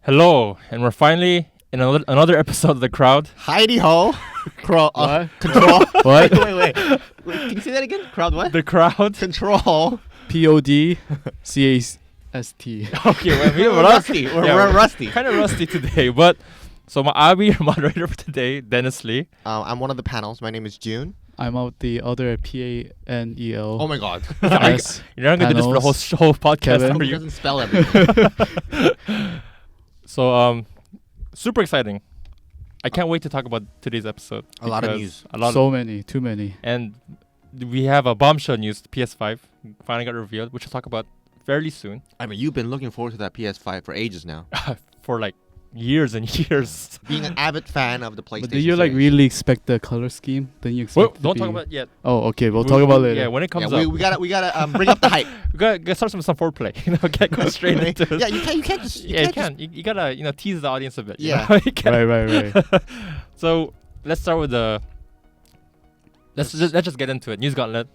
Hello, and we're finally in another episode of The Crowd. Heidi ho. What? Control. What? Wait. Can you say that again? Crowd what? The Crowd. Control. PODCAST. Okay, well, We're rusty. We're rusty. Kind of rusty today, but I'll be your moderator for today, Dennis Lee. I'm one of the panels. My name is June. I'm out the other PANEL. Oh my god. Yes. You're not gonna do this for the whole podcast, Kevin. are He you? doesn't spell everything. So, super exciting. I can't wait to talk about today's episode. A lot of because news. Too many. And we have a bombshell news. The PS5 finally got revealed, which we'll talk about fairly soon. I mean, you've been looking forward to that PS5 for ages now. For like years and years. Being an avid fan of the PlayStation. But do you like series. really expect the color scheme? Then you expect Well, it to don't be- talk about it yet. Oh, okay. We'll talk about it later. Yeah, when it comes Yeah, up. we gotta bring up the hype. We gotta start with some foreplay. Go straight into it. Yeah, you can't just. You can. You gotta tease the audience a bit. Yeah. You can't- Right. So let's start with the. Let's just get into it. News Gauntlet.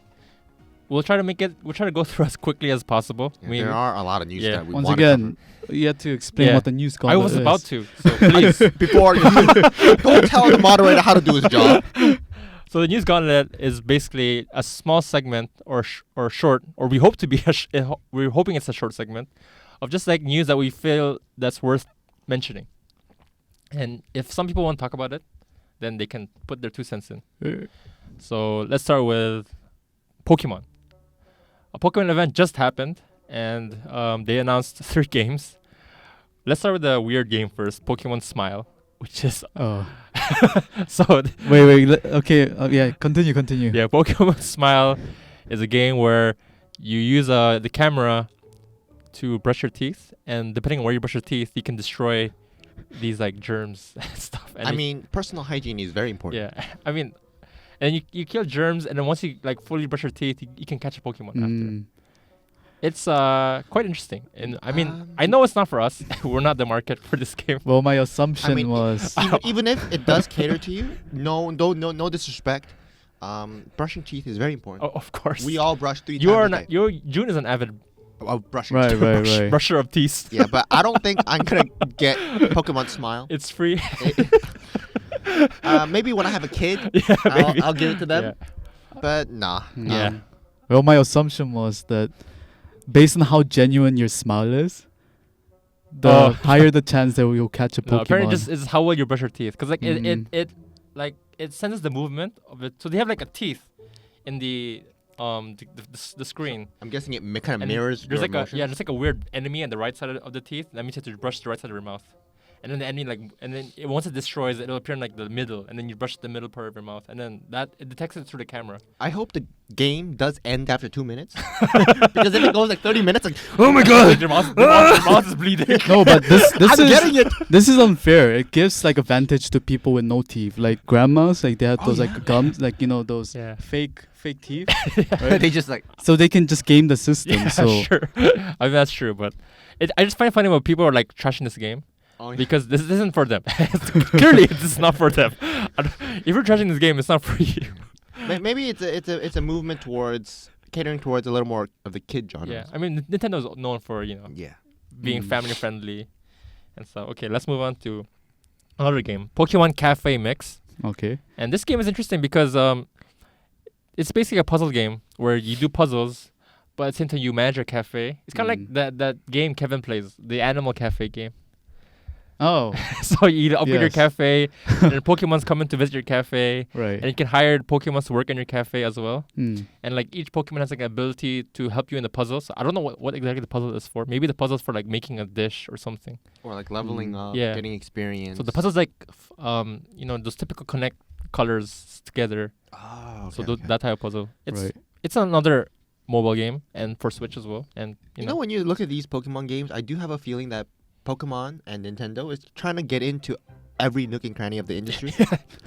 We'll try to go through as quickly as possible. There are a lot of news Yeah. that we Once wanna again, you have to explain Yeah. what the news I gauntlet was is. about to. So please. cover. Before don't tell the moderator how to do his job. So the News Gauntlet is basically a small segment or short, or we hope to be we're hoping it's a short segment of just like news that we feel that's worth mentioning. And if some people want to talk about it, then they can put their 2 cents in. So let's start with Pokemon. A Pokemon event just happened, and they announced 3 games. Let's start with the weird game first, Pokemon Smile, which is Oh. so. Wait. Okay. Yeah. Continue. Yeah, Pokemon Smile is a game where you use the camera to brush your teeth, and depending on where you brush your teeth, you can destroy these like germs and stuff. And I mean, personal hygiene is very important. yeah, I mean, and you kill germs, and then once you like fully brush your teeth, you can catch a Pokemon after. Mm. It's quite interesting, and I mean, I know it's not for us. We're not the market for this game. Well, my assumption I mean, was. even if it does cater to you, no disrespect. Brushing teeth is very important. Oh, of course. We all brush 3 You times are a not. day. June is an avid Brushing Right. teeth. brusher of teeth. Yeah, but I don't think I'm gonna get Pokemon Smile. It's free. Maybe when I have a kid, Yeah, maybe. I'll give it to them. Yeah. But nah. Yeah. Well, my assumption was that based on how genuine your smile is, the Oh. higher the chance that you'll catch a No, Pokemon. apparently, just is how well you brush your teeth, because like Mhm. it senses the movement of it. So they have like a teeth in the the screen. I'm guessing it kind of And mirrors There's your like emotions. there's like a weird enemy on the right side of the teeth. That means you have to brush the right side of your mouth. And then the enemy once it destroys, it'll appear in like the middle, and then you brush the middle part of your mouth, and then it detects it through the camera. I hope the game does end after 2 minutes. Because if it goes like 30 minutes, like, oh my god! Your mouth is bleeding. No, but this I'm is getting it! this is unfair. It gives like advantage to people with no teeth, like grandmas. Like they have Oh, those yeah. like gums, like those Yeah. fake teeth, right? They just like, So they can just game the system. Yeah, so sure. I mean that's true, but I just find it funny when people are like trashing this game. oh, yeah. Because this isn't for them. Clearly, this is not for them. If you're trashing this game, it's not for you. Maybe it's a movement towards catering towards a little more of the kid genre. Yeah, I mean, Nintendo's known for Yeah. being Mm. family friendly, and so okay, let's move on to another game, Pokemon Cafe Mix. okay. And this game is interesting because it's basically a puzzle game where you do puzzles, but at the same time you manage a cafe. It's kind of like that game Kevin plays, the Animal Cafe game. Oh, So you upgrade your Yes. cafe, and then Pokemon's coming to visit your cafe. right. And you can hire Pokemon to work in your cafe as well. Mm. And like each Pokemon has like an ability to help you in the puzzle. So I don't know what exactly the puzzle is for. Maybe the puzzle is for like making a dish or something. Or like leveling Mm. up, Yeah. getting experience. So the puzzle's like, those typical connect colors together. Oh, So okay. that type of puzzle. Right. It's another mobile game and for Switch as well. And You know, when you look at these Pokemon games, I do have a feeling that Pokemon and Nintendo is trying to get into every nook and cranny of the industry.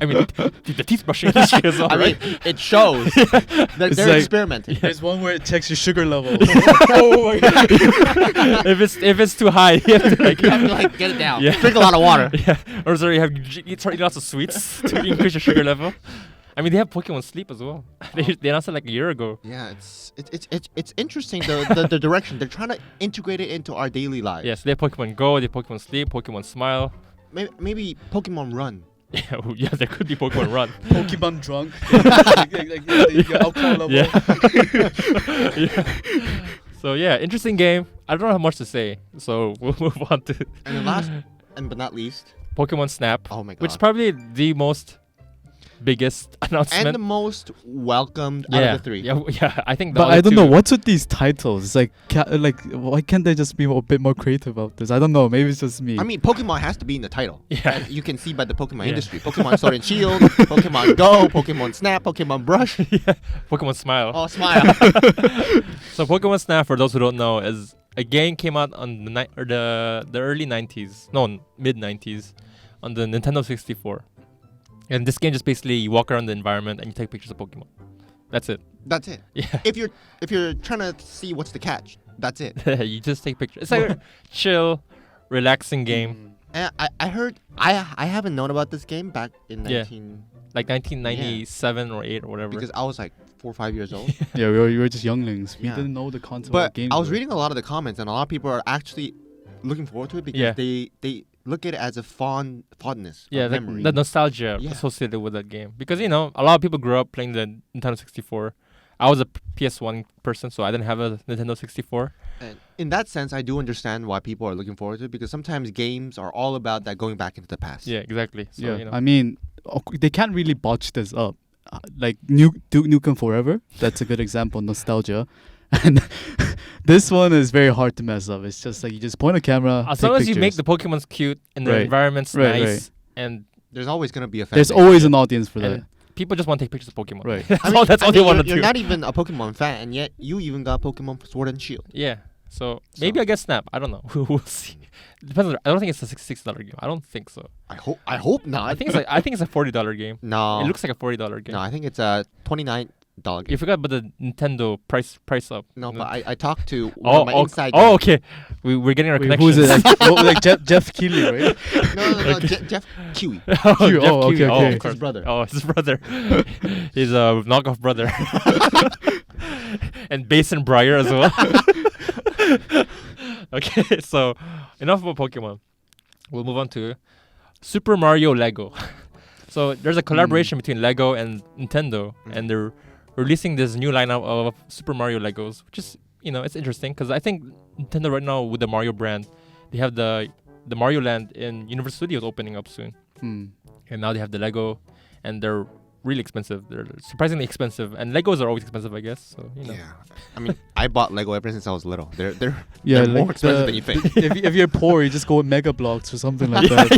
I mean, the teeth brushing industry as well, I mean, right? it shows. They're It's like- experimenting. There's one where it checks your sugar level. Oh my god! if it's too high, you have to like, You have to like get it down. Yeah. Drink a lot of water. Yeah, or sorry, you start eating lots of sweets to increase your sugar level. I mean, they have Pokemon Sleep as well. They announced it like a year ago. Yeah, it's interesting the direction they're trying to integrate it into our daily lives. Yes, they have Pokemon Go, they have Pokemon Sleep, Pokemon Smile. Maybe Pokemon Run. Yeah, there could be Pokemon Run. Pokemon drunk. Your alcohol level. Yeah. So yeah, interesting game. I don't have much to say, so we'll move on to And the last, and but not least, Pokemon Snap, oh my god, which is probably the most biggest announcement. and the most welcomed out of the three. Yeah, I think. But I don't know what's with these titles. It's like, why can't they just be a bit more creative about this? I don't know. Maybe it's just me. I mean, Pokemon has to be in the title. Yeah. And you can see by the Pokemon Yeah. industry. Pokemon Sword and Shield, Pokemon Go, Pokemon Snap, Pokemon Brush. Yeah, Pokemon Smile. Oh, smile. So Pokemon Snap, for those who don't know, is a game came out on the early 90s, no, mid 90s, on the Nintendo 64. And this game just basically you walk around the environment and you take pictures of Pokemon. That's it. That's it. Yeah. If you're trying to see what's the catch, that's it. You just take pictures. It's like a chill, relaxing game. And I heard I haven't known about this game back in Yeah. 19 Like 1997 or 8 or whatever. because I was like 4 or 5 years old. Yeah, we were just younglings. We Yeah. didn't know the concept of But games. I was reading a lot of the comments, and a lot of people are actually looking forward to it because Yeah. they look at it as a fondness yeah, of the, memory. the nostalgia Yeah. associated with that game. Because, you know, a lot of people grew up playing the Nintendo 64. I was a PS1 person, so I didn't have a Nintendo 64. And in that sense, I do understand why people are looking forward to it because sometimes games are all about that going back into the past. Yeah, exactly. So, yeah, you know. I mean, they can't really botch this up. Like Duke Nukem Forever, that's a good example. Nostalgia. And this one is very hard to mess up. It's just like you just point a camera. As take long as you make pictures. the Pokemons cute and the Right. environment's Right, nice, and There's always going to be a fan There's base. always an audience for that. and people just want to take pictures of Pokemon. Right. that's I mean, all. That's all they want to do. You're not even a Pokemon fan, and yet you even got Pokemon Sword and Shield. Yeah. So maybe I guess Snap. I don't know. We'll see. It depends. I don't think it's a $66 game. I don't think so. I hope not. I think it's a $40 game. no. It looks like a $40 game. No, I think it's a $29 game. You forgot about the Nintendo price up. No, You but know? I talked to one of my inside. okay. We're getting our Wait, connection. who's it? Like Jeff Keighley, right? No, Jeff Kiwi. Jeff Keighley. Oh, Keighley. okay, Oh, okay. of His course. brother. Oh, it's his brother. He's a knockoff brother. And Basin Briar as well. Okay, so enough about Pokemon. We'll move on to Super Mario Lego. So there's a collaboration between Lego and Nintendo, and they're releasing this new lineup of Super Mario Legos, which is, you know, it's interesting because I think Nintendo right now with the Mario brand, they have the Mario Land in Universal Studios opening up soon, and now they have the Lego, and they're really expensive. They're surprisingly expensive, and Legos are always expensive, I guess. So you know. Yeah, I mean, I bought Lego ever since I was little. They're Yeah, more like expensive than you think. if you're poor, you just go with Mega Blocks or something like that.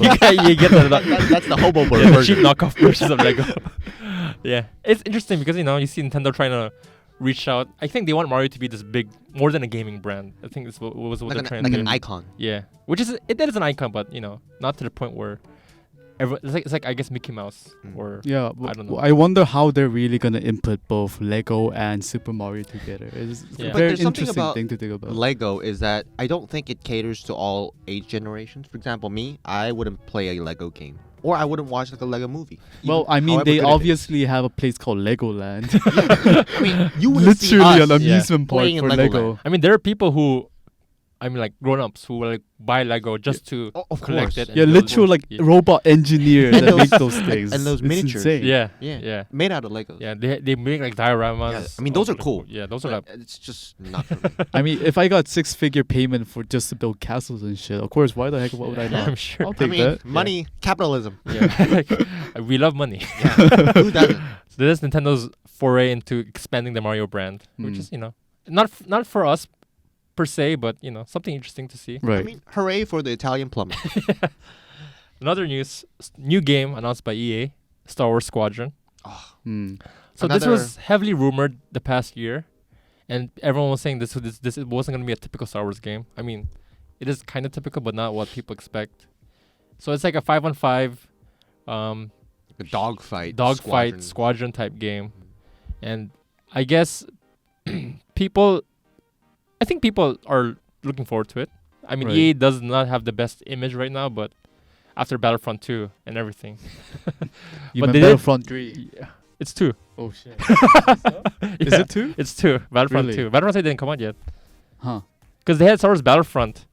you get the That's the hobo yeah, the cheap version. knockoff versions of Lego. Yeah, it's interesting because, you know, you see Nintendo trying to reach out. I think they want Mario to be this big, more than a gaming brand. I think this was what they're trying Like to an do. icon. Yeah, which is it is an icon, but, you know, not to the point where it's like I guess Mickey Mouse or Yeah, I don't know. I wonder how they're really gonna input both Lego and Super Mario together. It's Yeah. a But very there's something interesting about thing to think about. Lego is that I don't think it caters to all age generations. For example, me, I wouldn't play a Lego game, or I wouldn't watch like a Lego movie. Well, even I mean, however they good it is. obviously have a place called Legoland. I mean, you would see Literally us an amusement park playing in for Legoland. Lego. I mean, there are people who, I mean, like grown-ups who will like buy Lego just to of collect course. it. and Yeah, build literal it. like Yeah. robot engineers And that those- make those things. and those It's miniatures. insane. Yeah, Yeah. yeah, Made out of Legos. yeah. They make like dioramas. Yeah, I mean, those are cool. Yeah, those are But like it's just not for me. I mean, if I got 6-figure payment for just to build castles and shit, of course, why the heck would I not? I'm sure. I'll I take mean, that. money, capitalism. Yeah, we love money. Yeah. Who doesn't? So this is Nintendo's foray into expanding the Mario brand, which Mm. is, you know, not for us per se, but, you know, something interesting to see. Right. I mean, hooray for the Italian plumber. Another new game announced by EA, Star Wars Squadron. Mm. So this Another- was heavily rumored the past year, and everyone was saying this wasn't going to be a typical Star Wars game. I mean, it is kind of typical, but not what people expect. So it's like a 5-on-5 A dogfight. squadron type game, and I guess I think people are looking forward to it. I mean, Right. EA does not have the best image right now, but after Battlefront 2 and everything, You But meant they did- Battlefront 3. It's 2. Oh shit. Is Yeah, it 2? It's 2. Battlefront Really? 2. Battlefront 3 didn't come out yet. Huh. Because they had Star Wars Battlefront,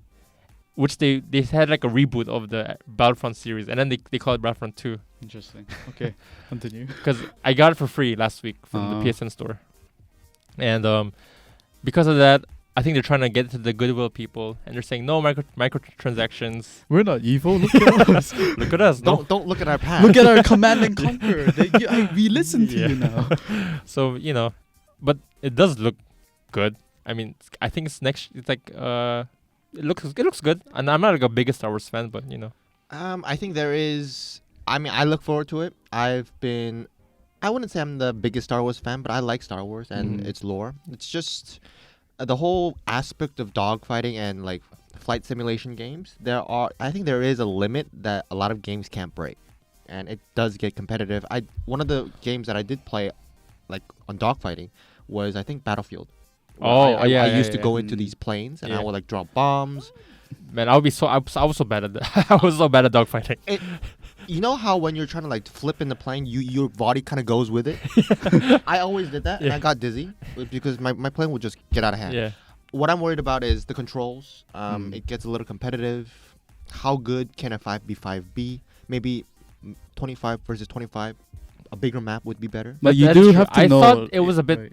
which they had like a reboot of the Battlefront series, and then they call it Battlefront 2. Interesting. Okay. Continue. Because I got it for free last week from the PSN store, and because of that, I think they're trying to get to the goodwill people, and they're saying no microtransactions. We're not evil. Look at us. Look at us. No. Don't look at our past. Look at our command and conquer. We listen to Yeah. you now. So but it does look good. I mean, I think it's It's like it looks good, and I'm not like a biggest Star Wars fan, but I think there is. I mean, I look forward to it. I wouldn't say I'm the biggest Star Wars fan, but I like Star Wars and Mhm. its lore. It's just the whole aspect of dogfighting and like flight simulation games. I think there is a limit that a lot of games can't break, and it does get competitive. One of the games that I did play, like on dogfighting, was I think Battlefield. where Oh, yeah, I yeah, used to yeah. go into these planes and I Yeah. would like drop bombs. man, I was so bad at that. I was so bad at dogfighting. You know how when you're trying to like flip in the plane, your body kind of goes with it. I always did that, and Yeah. I got dizzy because my plane would just get out of hand. Yeah. What I'm worried about is the controls. Mm. It gets a little competitive. How good can a 5v5 be? Maybe 25 versus 25. A bigger map would be better. But you That's do true. have to I know. thought it was a bit. Right.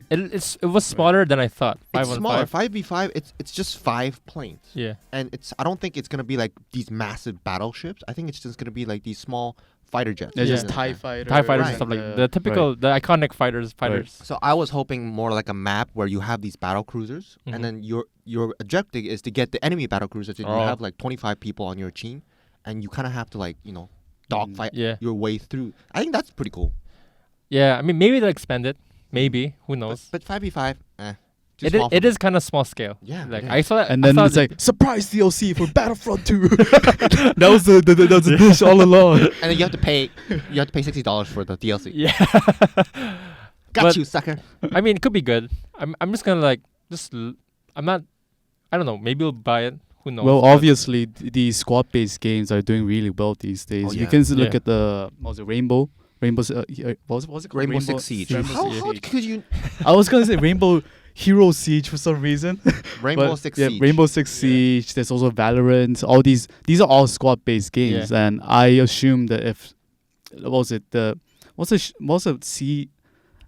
It was smaller than I thought. It's 5 on smaller. 5. 5v5. It's just 5 planes. Yeah. And I don't think it's gonna be like these massive battleships. I think it's just gonna be like these small fighter jets. They're Yeah. just TIE fighters. TIE fighters Right. and stuff like the typical, the iconic fighters. So I was hoping more like a map where you have these battle cruisers, Mhm. and then your objective is to get the enemy battle cruisers, and you Oh. have like 25 people on your team, and you kind of have to like dogfight Yeah. your way through. I think that's pretty cool. Yeah. I mean, maybe they'll expand it. Maybe. Who knows? But 5v5, too It small for it me. is kind of small scale. Yeah, Like it I is. saw that. And I then thought it's like surprise DLC for Battlefront 2. That was the dish all along. And then you have to pay $60 for the DLC. yeah. Got But- you, sucker. I mean, it could be good. I'm just gonna like I'm not. I don't know. Maybe we'll buy it. Who knows? Well, but- obviously, these squad-based games are doing really well these days. Oh, You yeah. can look Yeah. at the what was it Rainbow? Rainbow's what was it called? Rainbow Six Siege. Rainbow How Six Siege. could you? I was gonna say Rainbow Hero Siege for some reason. Rainbow But Six yeah, Siege. Rainbow Six Siege. There's also Valorant. All these are all squad-based games, and I assume that if what was it what's the sea,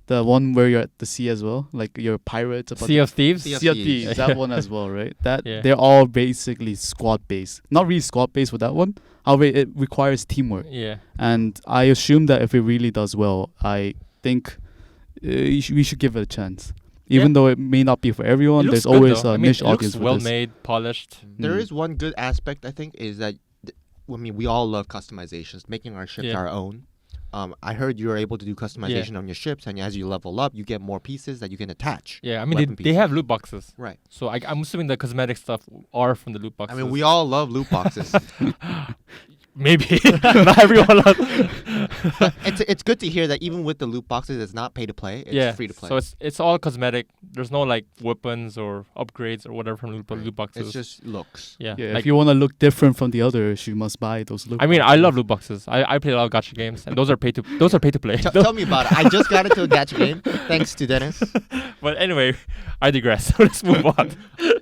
the one where you're at the sea as well, like you're pirates. About Sea of Thieves. Sea of Sea of Thieves. Thieves, that one as well, right? That Yeah. they're all basically squad-based. Not really squad-based with that one. However, it requires teamwork, Yeah. and I assume that if it really does well, I think we should give it a chance. Even Yeah. though it may not be for everyone, It there's looks good, always though. a I mean, niche it looks audience for well this. made, polished. There Mm. is one good aspect I think is that we all love customizations, making our ships Yeah. our own. I heard you're able to do customization on your ships, and as you level up, you get more pieces that you can attach. Yeah. I mean, Weapon they have loot boxes, Right. so I'm assuming the cosmetic stuff are from the loot I boxes. mean, we all love loot boxes. maybe not everyone. But it's good to hear that even with the loot boxes, it's not pay to play. It's free to play. So it's all cosmetic. There's no like weapons or upgrades or whatever from Right. loot boxes. It's just looks. yeah. Yeah, like, if you want to look different from the others, you must buy those loot I mean, I boxes. love loot boxes. I play a lot of gacha games, and those are pay to play. Tell me about it. I just got into a gacha game thanks to Dennis. But anyway, I digress. Let's move on.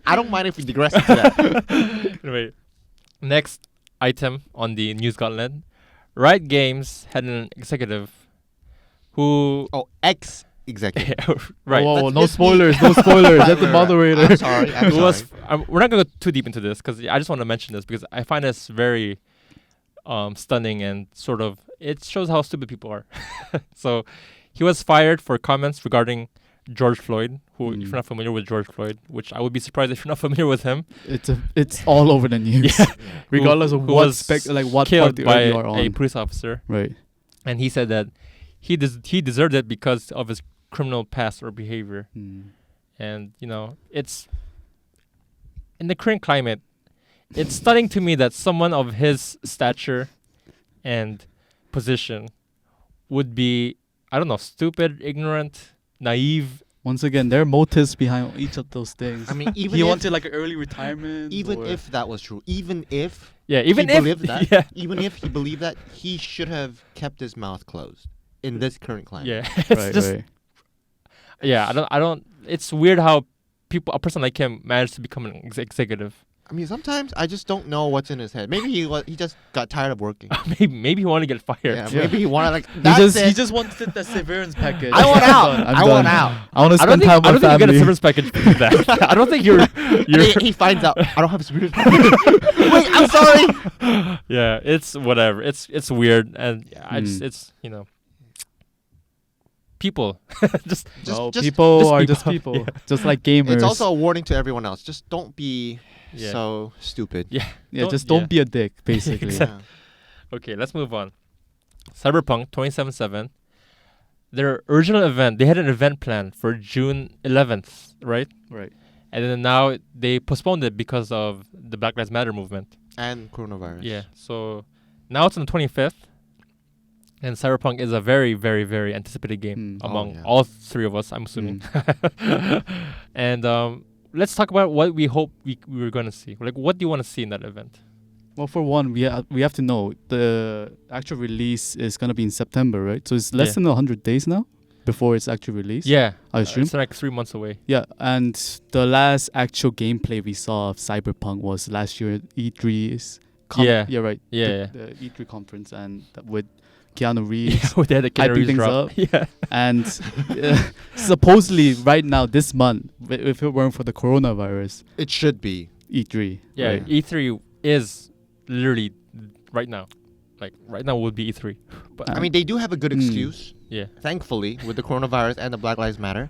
I don't mind if we digress into that. Anyway, next item on the news gauntlet. Riot Games had an executive who Oh, ex executive. right. Whoa, Let's no just be- spoilers, no spoilers. Let the Right. moderator. I'm sorry. I'm Who was sorry. we're not gonna go too deep into this because I just want to mention this because I find this very stunning and sort of it shows how stupid people are. So he was fired for comments regarding George Floyd, who if you're not familiar with George Floyd, which I would be surprised if you're not familiar with him, It's all over the news, Yeah. regardless of who what was what killed party by you are a on. police officer, Right. and he said that he deserved it because of his criminal past or behavior. And it's in the current climate, it's stunning to me that someone of his stature and position would be, I don't know, stupid, ignorant, naive. Once again, there are motives behind each of those things. I mean, even he if, wanted like an early retirement. even or- if that was true, even if Yeah, even he if believed that, yeah, even if he believed that, he should have kept his mouth closed. in this current climate. Yeah, it's just yeah. I don't. It's weird how a person like him managed to become an executive. I mean, sometimes I just don't know what's in his head. Maybe he just got tired of working. maybe he wanted to get fired. Yeah, maybe he wanted like he just wanted the severance package. I want out. I want out. I want to I don't spend think, time with I don't think you get a family. severance package for that. I don't think you're. He finds out I don't have a severance package. Wait, I'm sorry. Yeah, it's whatever. It's weird, and I just it's people. just People are just people. people, just like gamers. It's also a warning to everyone else. Just don't be Yeah. so stupid. Yeah. just don't be a dick, basically. Exactly. Okay, let's move on. Cyberpunk 2077. Their original event, they had an event planned for June 11th, right? Right. And then now they postponed it because of the Black Lives Matter movement. And coronavirus. Yeah. So now it's on the 25th. And Cyberpunk is a very, very, very anticipated game among all three of us, I'm assuming. And let's talk about what we hope we were going to see. Like, what do you want to see in that event? Well, for one, we have to know the actual release is gonna be in September, right? So it's less than 100 days now before it's actually released. Yeah, I assume. it's like 3 months away. Yeah, and the last actual gameplay we saw of Cyberpunk was last year at E3's. Yeah, right. Yeah, the E3 conference and with Keanu Reeves. Yeah, they had the Keanu hyping Reeves things drop. up. Yeah, And supposedly right now this month, if it weren't for the coronavirus, It should be. E3. yeah. right? E3 is literally right now. Like right now would be E3. But I mean, they do have a good excuse, yeah, thankfully, with the coronavirus and the Black Lives Matter.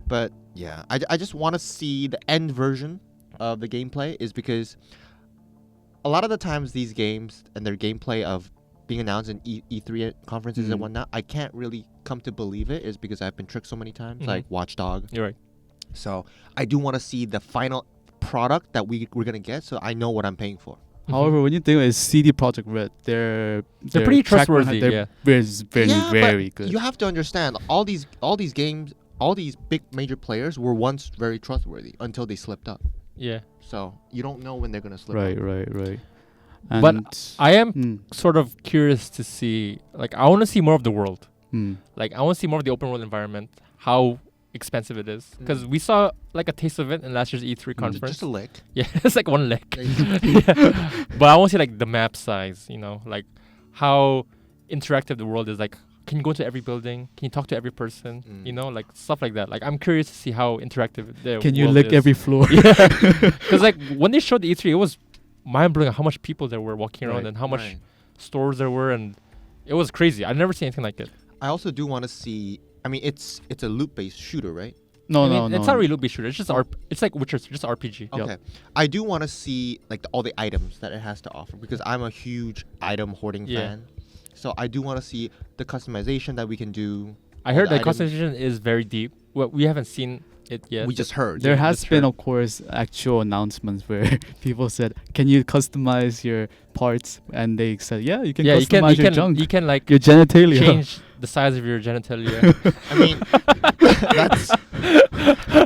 But yeah, I just want to see the end version of the gameplay, is because a lot of the times these games and their gameplay of being announced in E3 conferences and whatnot, I can't really come to believe it, is because I've been tricked so many times, like Watch Dogs. you're right. So I do want to see the final product that we're going to get, so I know what I'm paying for. However, when you think of CD Projekt Red, they're pretty track record, trustworthy. They're very good. You have to understand, all these games, all these big major players were once very trustworthy until they slipped up. Yeah, So you don't know when they're gonna slip up. Right. but And, I am sort of curious to see. Like, I want to see more of the world. Like, I want to see more of the open world environment. How expensive it is, because we saw like a taste of it in last year's E3 conference. Just a lick. Yeah, it's like one lick. Yeah. But I want to see like the map size, like how interactive the world is. Like, can you go to every building? Can you talk to every person? Like stuff like that. Like, I'm curious to see how interactive the can you world lick is. every floor? Yeah, because like when they showed the E3, it was mind-blowing how much people there were walking around and how much stores there were, and it was crazy. I've never seen anything like it. I also do want to see. I mean, it's a loot-based shooter, right? No, It's not really loot-based shooter. It's just it's like Witcher, just RPG. Okay. Yep. I do want to see like all the items that it has to offer, because I'm a huge item hoarding fan. So I do want to see the customization that we can do. I heard the that customization is very deep. Well, we haven't seen it yet. We just heard. There has just been, heard. of course, actual announcements where people said, "Can you customize your parts?" And they said, "Yeah, you can customize your junk, you can like your genitalia." change the size of your genitalia. I mean, that's.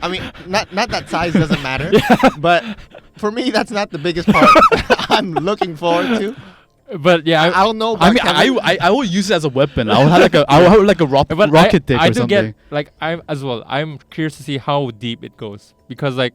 I mean, not that size doesn't matter, but for me, that's not the biggest part I'm looking forward to. But yeah, I don't know. I mean, Kevin. I will use it as a weapon. I will have like a rocket dick I or do something. get like I'm curious to see how deep it goes, because like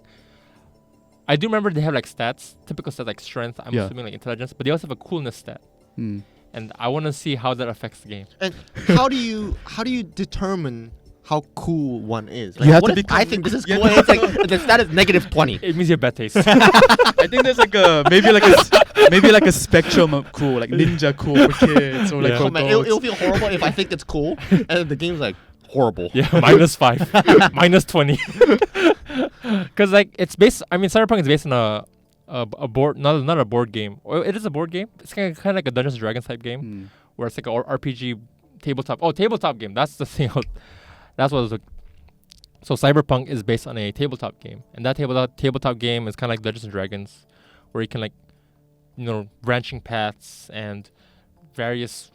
I do remember they have like stats, typical stats like strength. I'm assuming like intelligence, but they also have a coolness stat, and I want to see how that affects the game. And how do you determine how cool one is? Like, You have what to if become- I think this is cool. And it's like the stat is -20. It means you have bad taste. I think there's like a maybe like a spectrum of cool, like ninja cool for kids or like Yeah. for So, man, adults. it'll feel horrible if I think it's cool, and the game's like horrible. Yeah, -5, -20. Because like it's based. I mean, Cyberpunk is based on a board, not a board game. Well, it is a board game. It's kind of like a Dungeons and Dragons type game, where it's like a RPG tabletop. Oh, tabletop game. That's the thing. That's what it was. So Cyberpunk is based on a tabletop game, and that tabletop game is kind of like Dungeons and Dragons, where you can like, branching paths and various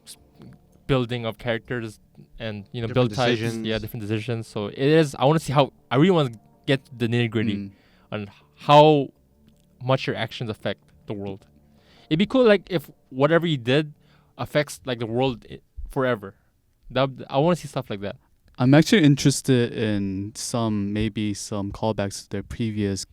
building of characters and Different build types. decisions. Yeah, different decisions. So it is. I want to see how. I really want to get the nitty gritty on how much your actions affect the world. It'd be cool like if whatever you did affects like the world forever. I want to see stuff like that. I'm actually interested in maybe some callbacks to their previous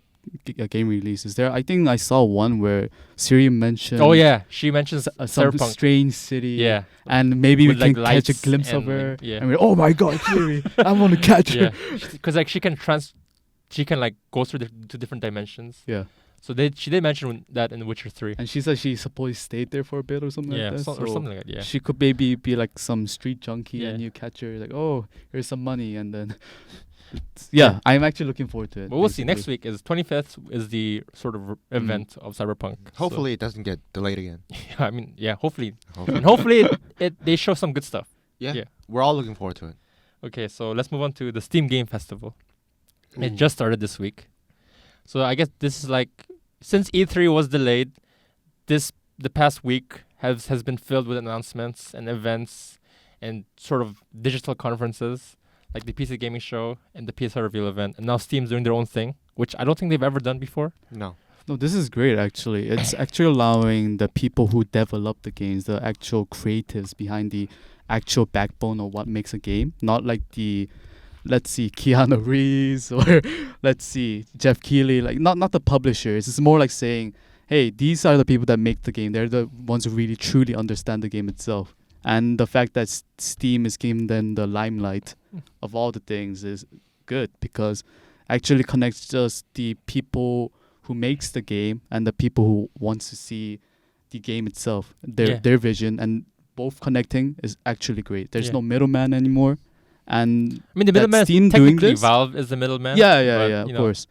game releases. I think I saw one where Siri mentioned. Oh yeah, she mentions some Cyberpunk. strange city. Yeah, and maybe we with, like, can catch a lights glimpse of and, her. like, yeah. And we're oh my god, Siri, I want to catch yeah, her. because like she can like go through to different dimensions. Yeah, So she did mention that in Witcher 3. and she said she supposedly stayed there for a bit or something Yeah, like that. or something like that. Yeah. She could maybe be like some street junkie Yeah. and you catch her like, oh, here's some money, and then yeah, I'm actually looking forward to it. But we'll see. basically. Next week is 25th is the sort of event of Cyberpunk. Hopefully it doesn't get delayed again. So, I mean, yeah, hopefully. Hopefully. And hopefully they show some good stuff. Yeah. Yeah. We're all looking forward to it. Okay, so let's move on to the Steam Game Festival. It Ooh. just started this week. So I guess this is like, since E3 was delayed, the past week has been filled with announcements and events and sort of digital conferences like the PC Gaming Show and the PS5 Reveal event. And now Steam's doing their own thing, which I don't think they've ever done before. No. No, this is great actually. It's actually allowing the people who develop the games, the actual creatives behind the actual backbone of what makes a game, not like let's see, Keanu Reeves or let's see, Jeff Keighley, like not the publishers. It's more like saying, hey, these are the people that make the game. They're the ones who really truly understand the game itself. And the fact that Steam is giving them the limelight of all the things is good because actually connects just the people who makes the game and the people who wants to see the game itself, their vision, and both connecting is actually great. There's no middleman anymore. And I mean, the middleman, Steam technically doing this? Valve is the middleman. Yeah, of course.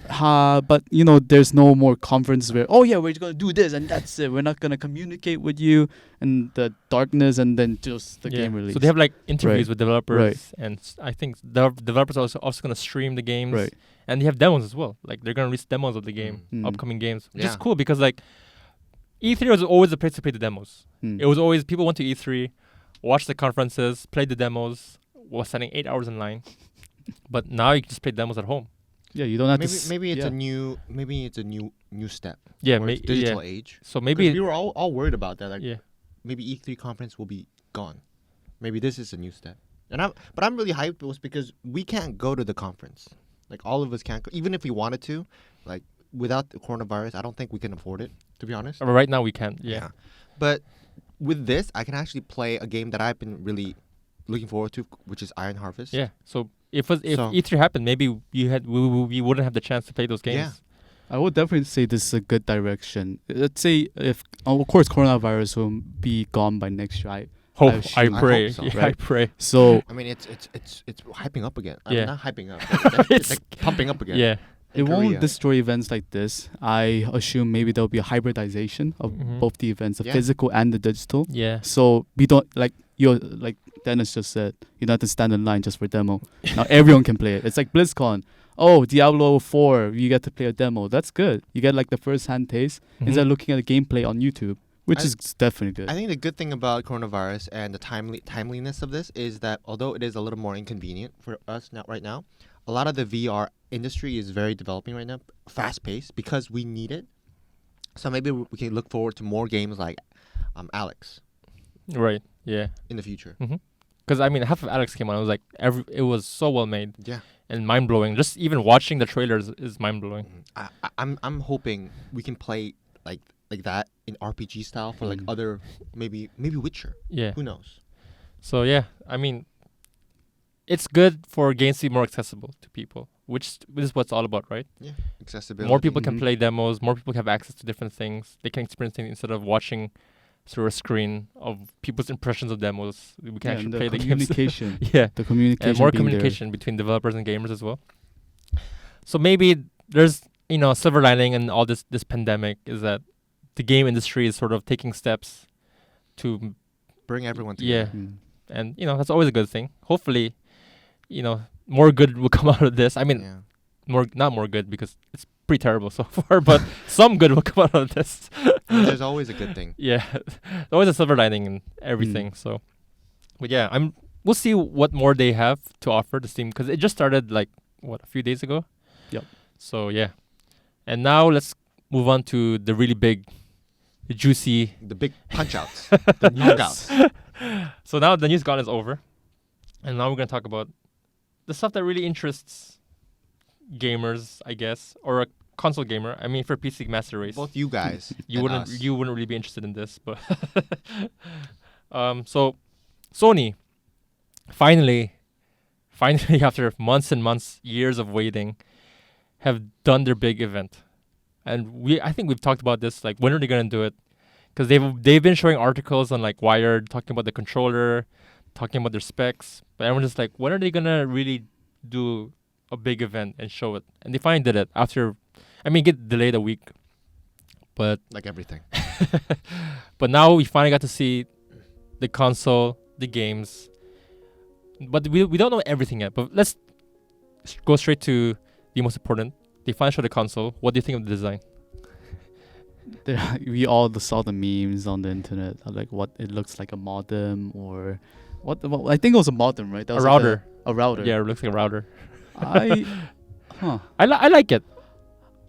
But there's no more conferences where we're gonna do this and that's it. We're not gonna communicate with you in the darkness and then just the game release. So they have like interviews Right. with developers, Right. and I think the developers are also gonna stream the games, Right. and they have demos as well. Like they're gonna release demos of the game, upcoming games, which is Yeah. cool because like E3 was always the place to play the demos. Mm. It was always people went to E3, watched the conferences, played the demos, was spending 8 hours in line. But now you can just play demos at home. Yeah, you don't have Maybe to. maybe it's a new step. Yeah, towards digital age. So 'Cause maybe we were all worried about that. Like yeah. maybe E3 conference will be gone. Maybe this is a new step. But I'm really hyped was because we can't go to the conference. Like all of us can't go, even if we wanted to. Like without the coronavirus, I don't think we can afford it. To be honest. Right now we can't. Yeah. But with this, I can actually play a game that I've been really looking forward to, which is Iron Harvest. Yeah. So if So- E3 happened, maybe we wouldn't have the chance to play those games. Yeah. I would definitely say this is a good direction. Let's say if, of course, coronavirus will be gone by next year. I I pray. hope so, Yeah, I right? pray. So I mean, it's hyping up again. I Yeah. mean, not hyping up. It's It's- like pumping up again. Yeah. it In won't Korea. destroy events like this. I assume maybe there'll be a hybridization of Mhm. both the events, the Yeah. physical and the digital. Yeah. So we don't like Dennis just said, you don't have to stand in line just for demo. Now everyone can play it. It's like BlizzCon. Oh, Diablo 4, you get to play a demo. That's good. You get like the first-hand taste Mhm. instead of looking at the gameplay on YouTube, which is definitely good. I think the good thing about coronavirus and the timeliness of this is that although it is a little more inconvenient for us right now, a lot of the VR industry is very developing right now, fast paced because we need it. So maybe we can look forward to more games like Alex Right. Yeah. in the future. Because I mean, half of Alex came on. It was like it was so well made Yeah, and mind blowing. Just even watching the trailers is mind blowing. I'm hoping we can play like that in RPG style for like other maybe Witcher. Yeah. Who knows? So yeah, I mean, it's good for games to be more accessible to people, which is what it's all about, right? Yeah, accessibility. More people can Mhm. play demos. More people have access to different things. They can experience things instead of watching through a screen of people's impressions of demos. We can Yeah, actually and the play the games. communication. Yeah, The communication. and more being there. communication between developers and gamers as well. So maybe there's a silver lining in all this pandemic is that the game industry is sort of taking steps to bring everyone yeah, together. Mm. and that's always a good thing. Hopefully, more good will come out of this. I mean, Yeah. not more good because it's pretty terrible so far, but some good will come out of this. There's always a good thing. Yeah, there's always a silver lining in everything. So, but yeah, we'll see what more they have to offer the Steam because it just started like a few days ago. Yep. So yeah, and now let's move on to the really big, the juicy. The big punch outs, the knockouts. So now the news gone is over, and now we're gonna talk about the stuff that really interests gamers, I guess, or a console gamer. I mean, for PC Master Race, Both you guys. you and wouldn't us. you wouldn't really be interested in this, but so Sony finally after months and months, years of waiting, have done their big event, and I think we've talked about this. Like, when are they gonna do it? Because they've been showing articles on like Wired talking about the controller, talking about their specs, but everyone's just like, when are they gonna really do a big event and show it? And they finally did it after, I mean, it get delayed a week, but Like everything. but now we finally got to see the console, the games, but we don't know everything yet. But let's go straight to the most important. They finally showed the console. What do you think of the design? We all saw the memes on the internet, like what it looks like a modem or what I think it was a modem, right? That A was router. A router. Yeah, it looks like a router. I like it.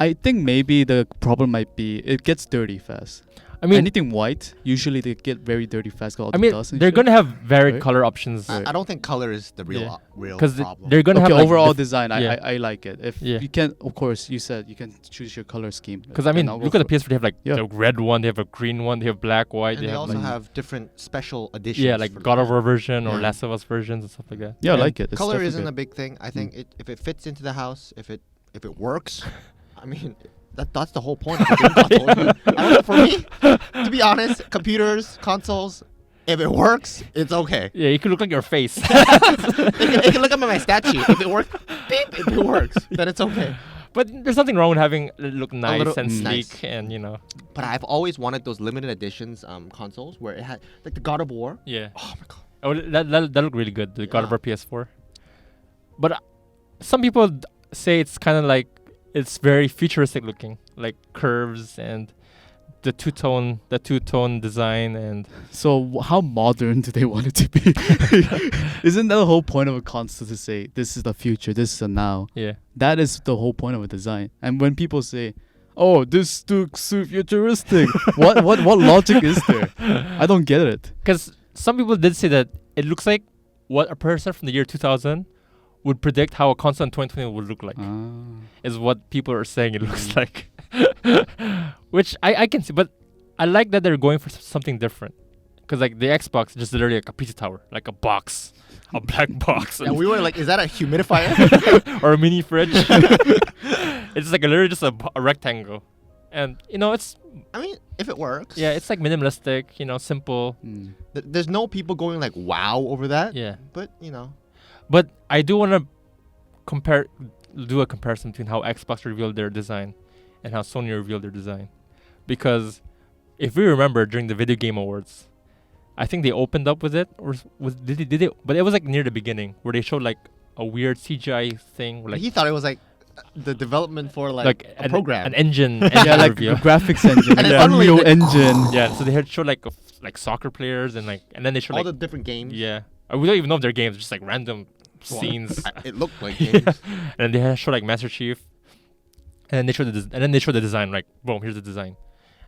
I think maybe the problem might be it gets dirty fast. I mean, Anything white, usually they get very dirty fast. 'Cause all I the mean, dust and they're shit. gonna have varied Right. color options I don't think color is the real Yeah. real because problem. they're gonna Okay, have like, overall design, yeah. I like it. If Yeah. you can, of course, you said you can choose your color scheme. Because I mean, then I'll go look at the for it. PS4. They have like Yeah. the red one. They have a green one. They have black, white. and they also like, have different special editions. yeah, like for the God of game. War version or Yeah. Last of Us versions and stuff like that. Yeah, I And like it. It's Color definitely isn't a good. big thing. I think if it fits into the house, if it works, I mean, that's the whole point of the game console. I don't know, for me, to be honest, computers, consoles, if it works, it's okay. Yeah, you could look like your face. It can look at my stat sheet. If it works, beep. If it works, then it's okay. But there's nothing wrong with having it look nice little- and nice. sleek and But I've always wanted those limited editions consoles where it had like the God of War. yeah. Oh my god. Oh, that looked really good. The God of Yeah. War PS4. But some people say it's kind of like it's very futuristic looking, like curves and the two-tone design and So how modern do they want it to be? Isn't that the whole point of a console to say this is the future, this is the now? yeah. That is the whole point of a design. And when people say, "Oh, this looks so futuristic," what logic is there? I don't get it. Because some people did say that it looks like what a person from the year 2000 would predict how a console in 2020 would look like. Is what people are saying it looks like. Which I can see, but I like that they're going for something different. Because like the Xbox is just literally like a pizza tower, like a box, a black box, Yeah, we were like, is that a humidifier? or a mini fridge. It's like literally just a rectangle, and it's I mean, if it works. it's like minimalistic, simple. Mm. There's no people going like wow over that. Yeah, But but I do want to do a comparison between how Xbox revealed their design and how Sony revealed their design, because if we remember during the Video Game Awards, I think they opened up with it, or did they? But it was like near the beginning where they showed like a weird CGI thing, like he thought it was like the development for like a program. an engine, Yeah, like review. the graphics engine, And like then suddenly Unreal they- Engine. Yeah, so they had showed like like soccer players and then they showed all like the different games. yeah, we don't even know if they're games, just like random scenes. It looked like Yeah. games. And then they had showed like Master Chief, and then they showed the design. Like, boom, here's the design,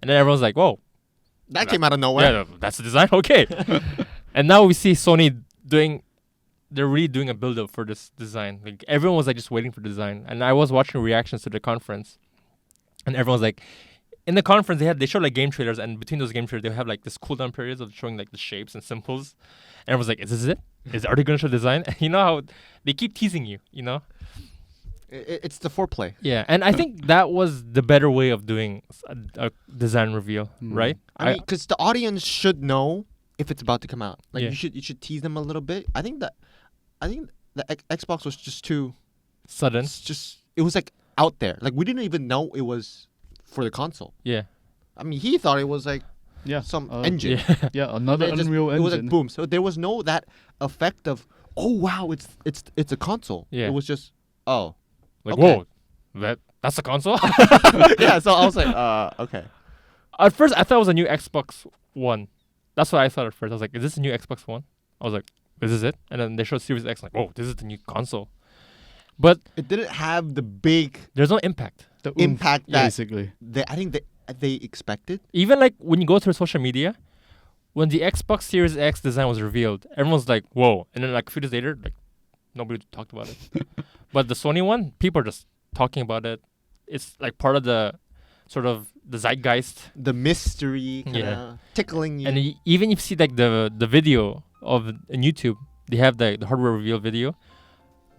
and then everyone's like, whoa, That came out of nowhere. yeah, that's the design, okay. And now we see Sony they're really doing a build up for this design. Like everyone was like just waiting for the design, and I was watching reactions to the conference, and everyone's like, in the conference they showed like game trailers, and between those game trailers they have like this cooldown periods of showing like the shapes and symbols, and everyone's like, is this it? Are they gonna show design? You know how they keep teasing you, It's the foreplay. Yeah, and I think that was the better way of doing a design reveal, Mm. right? I mean, because the audience should know if it's about to come out. Like Yeah. you should tease them a little bit. I think the Xbox was just too. Sudden. It was like out there. Like we didn't even know it was for the console. Yeah. I mean, he thought it was like Yeah, some engine. Yeah. Yeah, another It just- Unreal It Engine. was like boom. So there was no that effect of oh wow it's a console. Yeah. It was just oh Like, Okay. whoa, that's a console? yeah. So I was like okay. At first, I thought it was a new Xbox One. That's what I thought at first. I was like, is this a new Xbox One? I was like, is this it? And then they showed Series X, like, whoa, this is the new console. But It didn't have the big there's no impact. The impact that basically. I think they expected. Even like when you go through social media, when the Xbox Series X design was revealed, everyone's like, "Whoa!" And then like a few days later, like nobody talked about it. But the Sony one, people are just talking about it. It's like part of the sort of the zeitgeist. The mystery kind of Yeah. tickling you. And even if you see like the video of on YouTube, they have the hardware reveal video.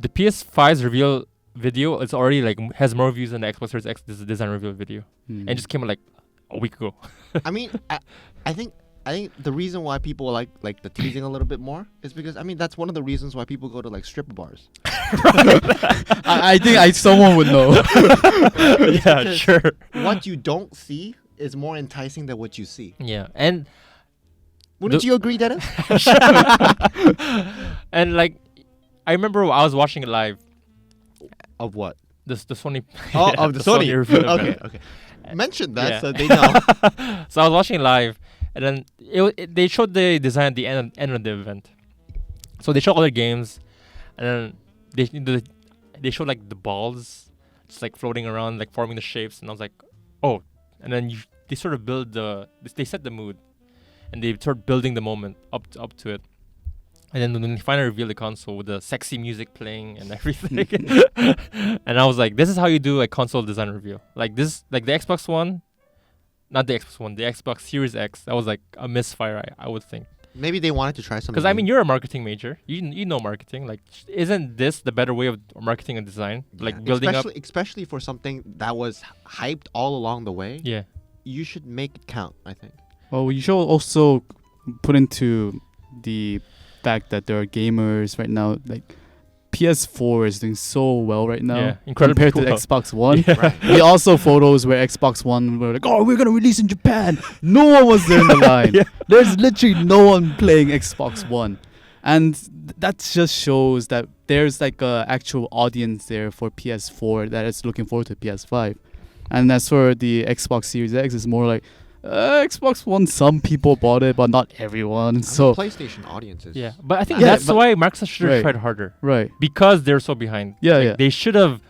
The PS5's reveal video is already like has more views than the Xbox Series X design reveal video, and it just came out like a week ago. I mean, I think the reason why people like the teasing a little bit more is because I mean that's one of the reasons why people go to like stripper bars. I think someone would know. Yeah, Because sure. What you don't see is more enticing than what you see. Yeah, and Wouldn't you agree, Dennis? and like I remember I was watching it live. Of what? The Sony. Oh, yeah, of the Sony. reveal Okay, event. okay. Mention that Yeah. so they know. So I was watching it live, and then they showed the design at the end of the event. So they showed all their games, and then they showed like the balls just like floating around, like forming the shapes, and I was like, oh. And then they sort of they set the mood, and they start building the moment up to it. And then when they finally revealed the console with the sexy music playing and everything, and I was like, this is how you do a console design reveal. Like this, like the Xbox One, not the Xbox One, the Xbox Series X. That was like a misfire, I would think. Maybe they wanted to try something. Because I mean, you're a marketing major. You know marketing. Like, isn't this the better way of marketing and design? Like building up. especially for something that was hyped all along the way. Yeah. You should make it count, I think. Well, you should also put into the fact that there are gamers right now. Like PS4 is doing so well right now, Yeah, incredibly compared to the cool. Xbox One. Yeah. Right. We also photos where Xbox One were like, oh, we're gonna release in Japan. No one was there in the line. Yeah. There's literally no one playing Xbox One, and that just shows that there's like a actual audience there for PS4 that is looking forward to PS5. And as for the Xbox Series X, it's more like Xbox One. Some people bought it, but not everyone. So PlayStation audiences. Yeah, but I think Yeah, that's but- why Microsoft should have Right. tried harder right, because they're so behind. Yeah, Like, yeah. They should have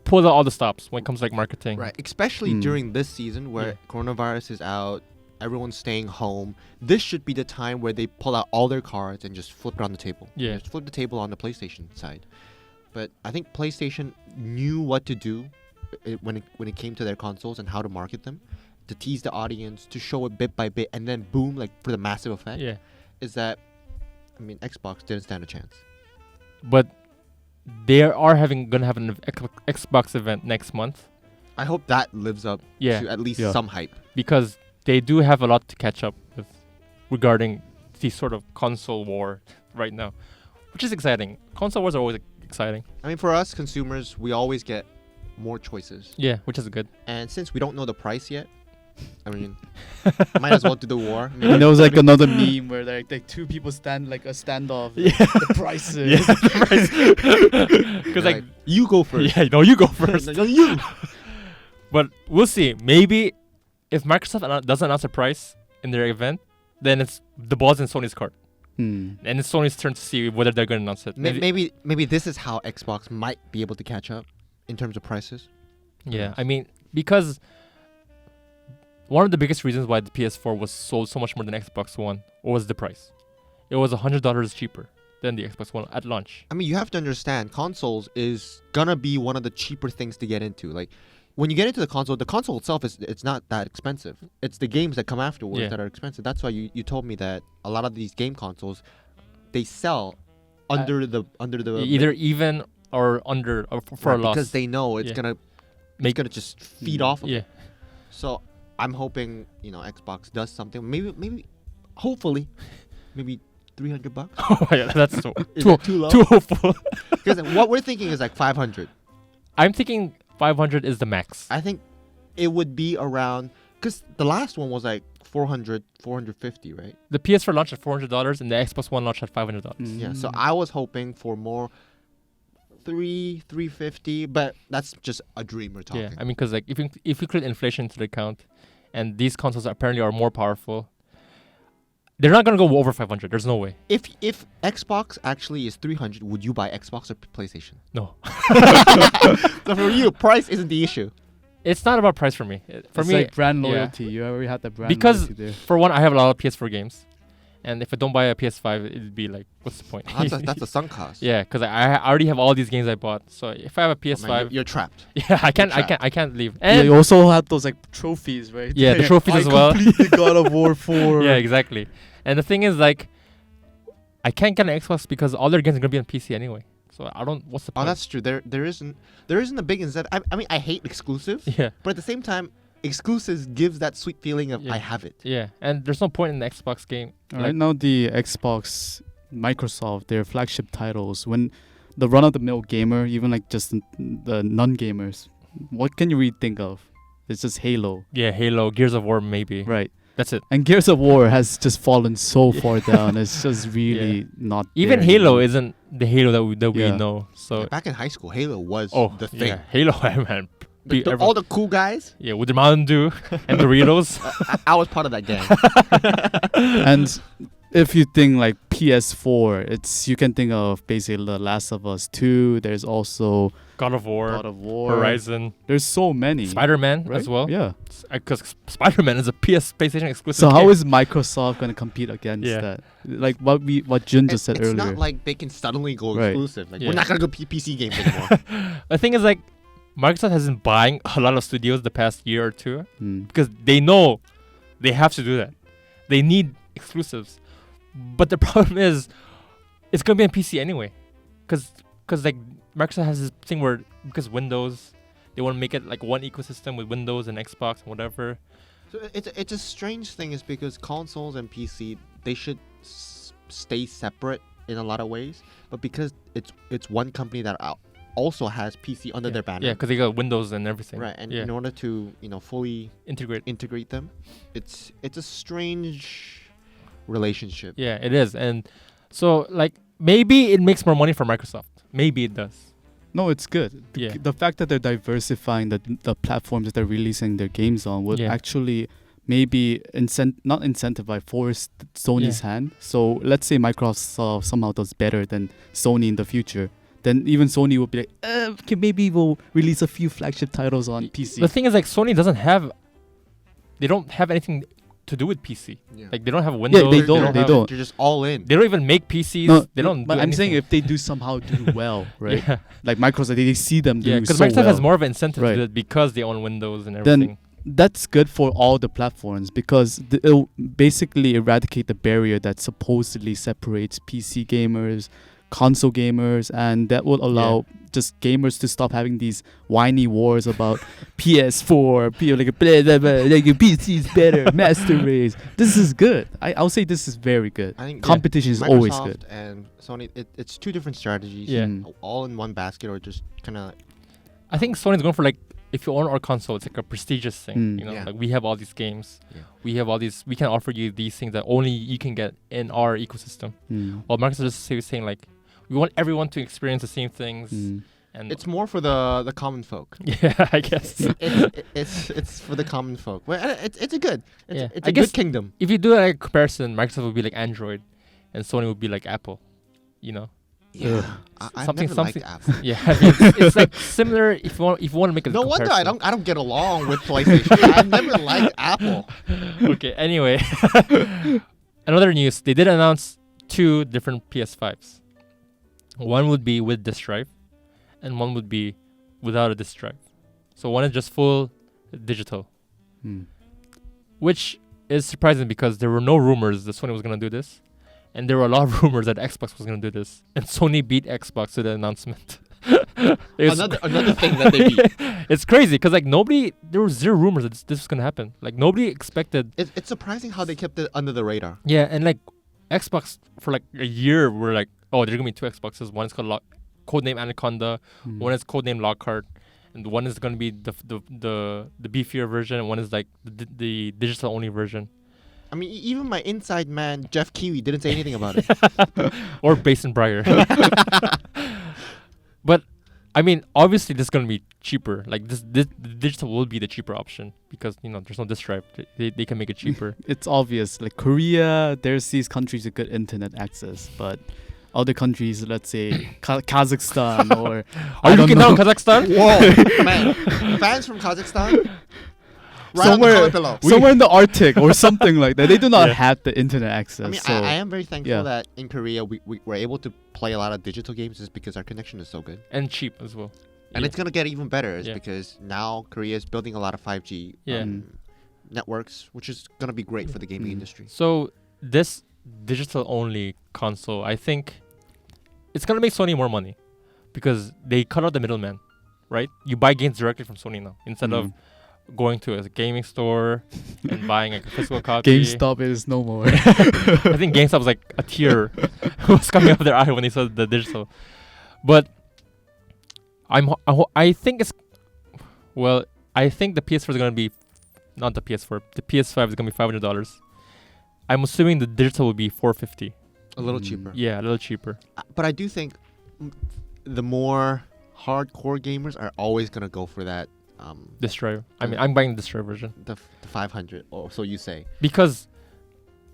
pulled out all the stops when it comes to like marketing. Right. Especially Mm. during this season where Yeah. coronavirus is out, everyone's staying home. This should be the time where they pull out all their cards and just flip it on the table. Yeah. Just flip the table on the PlayStation side. But I think PlayStation knew what to do when it came to their consoles and how to market them, to tease the audience, to show it bit by bit, and then boom, like for the massive effect. Yeah, Is that, I mean, Xbox didn't stand a chance. but they are gonna have an Xbox event next month. I hope that lives up Yeah, to at least Yeah. some hype. because they do have a lot to catch up with regarding the sort of console war right now, which is exciting. Console wars are always exciting. I mean, for us consumers, we always get more choices. Yeah, which is good. And since we don't know the price yet, I mean, might as well do the war. Maybe and there was like another meme where like two people stand like a standoff. Yeah. The prices. Because like, you go first. yeah, no, you go first. No, you. But we'll see. Maybe if Microsoft doesn't announce a price in their event, then it's the ball's in Sony's court, and it's Sony's turn to see whether they're going to announce it. Maybe this is how Xbox might be able to catch up in terms of prices. Yeah, I mean, because one of the biggest reasons why the PS4 was sold so much more than Xbox One was the price. It was $100 cheaper than the Xbox One at launch. I mean, you have to understand, consoles is gonna be one of the cheaper things to get into. Like, when you get into the console itself it's not that expensive. It's the games that come afterwards Yeah. that are expensive. That's why you told me that a lot of these game consoles, they sell under the Either even or under or for a right, loss. because they know it's Yeah. gonna Make- gonna just feed off of yeah. it. So I'm hoping Xbox does something. Maybe, hopefully, maybe $300. Oh yeah, that's too, Is too, that too low? too hopeful. Because what we're thinking is like 500. I'm thinking 500 is the max. I think it would be around, because the last one was like 400, 450, right? The PS4 launched at $400 and the Xbox One launched at $500. Yeah. So I was hoping for more, 350, but that's just a dream we're talking. Yeah, I mean, because like if you include inflation into the account, and these consoles apparently are more powerful, they're not gonna go over 500. There's no way. If Xbox actually is 300, would you buy Xbox or PlayStation? No. So for you, price isn't the issue. It's not about price for me. For It's me, like brand yeah. loyalty. You already have the brand Because loyalty there. for one, I have a lot of PS4 games, and if I don't buy a PS5, it'd be like, what's the point? That's a sunk cost. Yeah, because I already have all these games I bought. So if I have a Oh, man, PS5, you're trapped. yeah, I can't leave. And Yeah, you also have those like trophies, right? Yeah, the trophies as well. I completed God of War 4. yeah, exactly. And the thing is, like, I can't get an Xbox because all their games are gonna be on PC anyway. So I don't. What's the Oh, point? that's true. There isn't a big incentive. I mean, I hate exclusives, yeah, but at the same time, exclusives gives that sweet feeling of Yeah. I have it. yeah. And there's no point in the Xbox game. Right now, the Xbox, Microsoft, their flagship titles, when the run-of-the-mill gamer, even like just the non-gamers, what can you really think of? It's just Halo, Yeah, Halo, Gears of War, maybe. right? That's it. And Gears of War has just fallen so Yeah. far down. It's just really not. Even there Halo anymore. isn't the Halo that we Yeah. know. So Back in high school, Halo was oh, the thing. yeah, Halo, man. All the cool guys. Yeah, with the Mountain Dew and Doritos. I was part of that gang. And if you think like PS4, it's you can think of basically The Last of Us 2. There's also God of War, God of War. Horizon, There's so many. Spider-Man right? as well. Yeah. Because Spider-Man is a PlayStation exclusive. So how game. is Microsoft going to compete against Yeah. that? Like what Jun just said it's earlier. not like they can suddenly go Right. exclusive. Like Yeah. we're not gonna go PC games anymore. The thing is, like, Microsoft has been buying a lot of studios the past year or two Mm. because they know they have to do that. They need exclusives. But the problem is, it's gonna be on PC anyway, because like Microsoft has this thing where because Windows, they want to make it like one ecosystem with Windows and Xbox and whatever. So it's a strange thing is because consoles and PC they should stay separate in a lot of ways, but because it's one company that also has PC under their banner. Yeah, because they got Windows and everything. Right, and yeah. in order to fully integrate. them, it's a strange relationship. Yeah, it is, and so like maybe it makes more money for Microsoft. Maybe it does. No, it's good. Yeah. The fact that they're diversifying the platforms that they're releasing their games on would Yeah. actually maybe not incentivize, force Sony's hand. So let's say Microsoft somehow does better than Sony in the future. Then even Sony will be like, okay, maybe we'll release a few flagship titles on PC. The thing is, like, Sony they don't have anything to do with PC. Yeah. Like, they don't have Windows. they don't. They're just all in. They don't even make PCs. No, they don't. But do I'm saying anything. if they do somehow do well, right? Yeah, Like Microsoft, they see them yeah. doing Because so Microsoft well. has more of an incentive to Right. do it because they own Windows and Then everything. That's good for all the platforms because it'll basically eradicate the barrier that supposedly separates PC gamers, console gamers, and that will allow just gamers to stop having these whiny wars about PS4, like PC is better, master race. This is good. I'll say this is very good. I think Competition is always Microsoft good. and Sony, it's two different strategies. Yeah. All in one basket, or just kind of. I think Sony's going for like, if you own our console, it's like a prestigious thing. You know, Yeah. like we have all these games, Yeah. we have all these. We can offer you these things that only you can get in our ecosystem. Mm. While Microsoft is saying like, we want everyone to experience the same things. Mm. And It's more for the common folk. yeah, I guess. it's for the common folk. Well, it's a good. Yeah. It's I a guess good kingdom. If you do a comparison, Microsoft would be like Android, and Sony would be like Apple. You know. Yeah. I've Something- never liked something- Apple. Yeah, I mean, it's like similar. If you want to make a No wonder comparison. I don't get along with PlayStation. I've never liked Apple. Okay. Anyway, another news. They did announce 2 different PS5s. One would be with disk drive, and one would be without a disk drive. So one is just full digital, Mm. which is surprising because there were no rumors that Sony was gonna do this, and there were a lot of rumors that Xbox was gonna do this, and Sony beat Xbox to the announcement. It's- Another thing that they beat. It's crazy because like there were 0 rumors that this was gonna happen. Like nobody expected. It's surprising how they kept it under the radar. Yeah, and like Xbox for like a year were like, oh, there's gonna be 2 Xboxes. One is called codename Anaconda. Mm. One is codename Lockhart, and one is gonna be the beefier version, and one is like the digital only version, I mean, even my inside man Jeff Kiwi didn't say anything about it. or Basin Briar. But I mean, obviously this is gonna be cheaper. Like the digital will be the cheaper option because there's no disk drive. They can make it cheaper. It's obvious. Like Korea, there's these countries with good internet access, but other countries, let's say Kazakhstan or Are you looking down on Kazakhstan? Whoa, man! Fans from Kazakhstan, right on the comment below. somewhere in the Arctic or something like that. They do not Yeah. have the internet access. I mean, so I am very thankful yeah. that in Korea we were able to play a lot of digital games just because our connection is so good. And cheap as well. And Yeah. it's gonna get even better is Yeah. because now Korea is building a lot of 5G Yeah. networks, which is gonna be great for the gaming Mm. industry. So this digital only console, I think it's gonna make Sony more money because they cut out the middleman, right? You buy games directly from Sony now instead of going to a gaming store and buying like a physical copy. GameStop is no more. I think GameStop was like a tear was coming out of their eye when they saw the digital. But I think it's I think the PS4 is gonna be not the PS4. The PS5 is gonna be $500. I'm assuming the digital will be $450. A little Mm. cheaper. Yeah, a little cheaper. But I do think the more hardcore gamers are always gonna go for that. This drive. I mean, I'm buying this drive version The 500, or so you say. because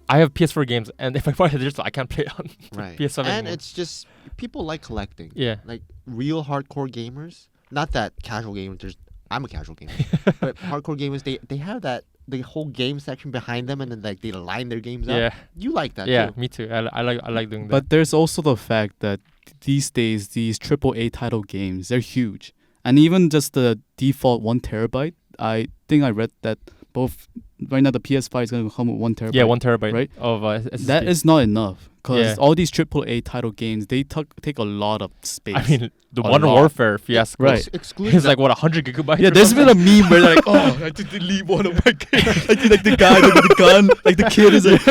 I have PS4 games, and if I buy the digital, I can't play it on Right. PS7 And anymore. it's just people like collecting. Yeah. Like real hardcore gamers, not that casual gamers. I'm a casual gamer, but hardcore gamers they have that the whole game section behind them, and then like they line their games up. Yeah. You like that Yeah, too. me too. I like doing that. But there's also the fact that these days these AAA title games, they're huge, and even just the default 1 terabyte. I think I read that both right now the PS5 is going to come with 1 terabyte. yeah, 1 terabyte right? of SSD. That is not enough because Yeah. all these AAA title games they take a lot of space. I mean, the A Modern lot. Warfare fiasco. Right. Excluding It's like what 100 gigabytes. yeah, or there's been something? a meme where they're like, oh, I had to delete one of my games. like the guy with the gun, like the kid is like,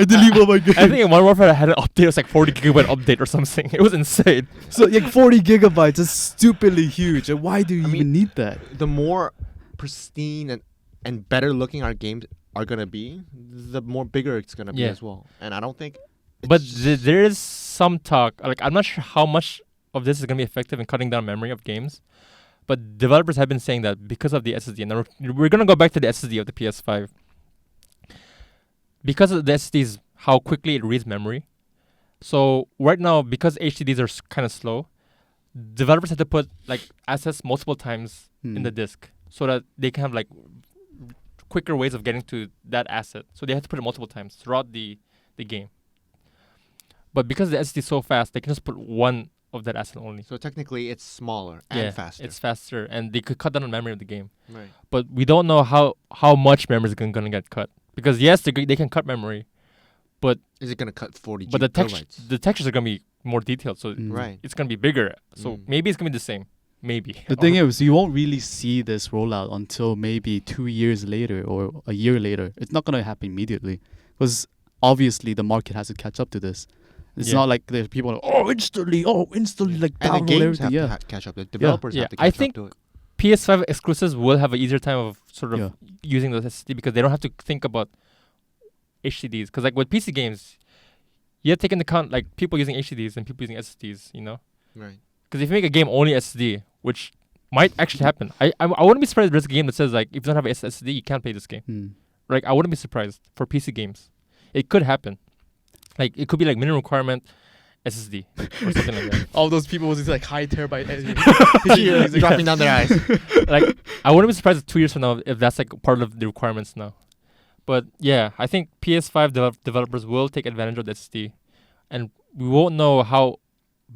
I delete one of my games. I think in Modern Warfare had an update. It was like 40 gigabyte update or something. It was insane. So like 40 gigabytes is stupidly huge. And why do you even need that? the more pristine and better looking our games are gonna be, the more bigger it's gonna be Yeah. as well. And I don't think. But it's- there is some talk. Like I'm not sure how much of this is gonna be effective in cutting down memory of games. But developers have been saying that because of the SSD, and then we're gonna go back to the SSD of the PS5. Because of the SSDs, how quickly it reads memory. So right now, because HDDs are kind of slow, developers have to put like assets multiple times in the disk so that they can have like quicker ways of getting to that asset. So they have to put it multiple times throughout the game. But because the SSD is so fast, they can just put one of that asset only. So technically, it's smaller and faster. It's faster, and they could cut down on memory of the game. right. But we don't know how much memory is gonna get cut, because yes, they can cut memory, Is it gonna cut 40 but gigabytes? the textures are gonna be more detailed, so Right. it's gonna be bigger. So Mm. maybe it's gonna be the same. Maybe. The thing is, you won't really see this rollout until maybe 2 years later or a year later. It's not going to happen immediately because obviously the market has to catch up to this. It's Yeah. not like there's people like, instantly, like And the download games everything. have Yeah. to catch up. The developers Yeah, have to I catch think- up to it. PS5 exclusives will have an easier time of sort of Yeah. using the SSD because they don't have to think about HDDs. Because like with PC games, you have to take into account like people using HDDs and people using SSDs. You know, Right. because if you make a game only SSD, which might actually happen, I wouldn't be surprised if there's a game that says like if you don't have a SSD, you can't play this game. Hmm. Like I wouldn't be surprised for PC games. It could happen. Like it could be like minimum requirement SSD or something like that. All those people with like high terabyte Tears dropping down their eyes. Like I wouldn't be surprised 2 years from now if that's like part of the requirements now. But yeah, I think PS5 developers will take advantage of the SSD, and we won't know how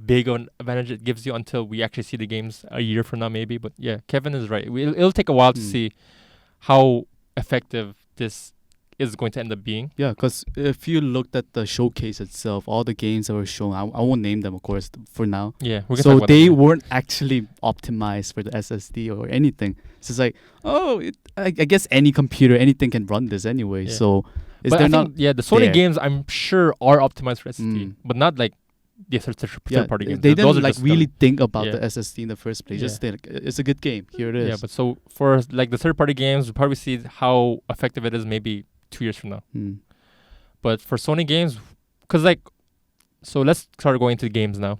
big of an advantage it gives you until we actually see the games a year from now, maybe. But yeah, Kevin is right. It'll take a while to see how effective this is going to end up being. Yeah, because if you looked at the showcase itself, all the games that were shown, I won't name them, of course, for now. Yeah, we can talk So about they that. weren't actually optimized for the SSD or anything. It's just like, I guess any computer, anything can run this anyway. Yeah. So is But there I not? think, the Sony there? games I'm sure are optimized for SSD, Mm. but not like the third party games. they Those didn't are like just really think about yeah. the SSD in the first place. Yeah. Just think it's a good game. Here it is. Yeah, but so for like the third party games, we'll probably see how effective it is maybe 2 years from now. Hmm. But for Sony games, because like, so let's start going into games now.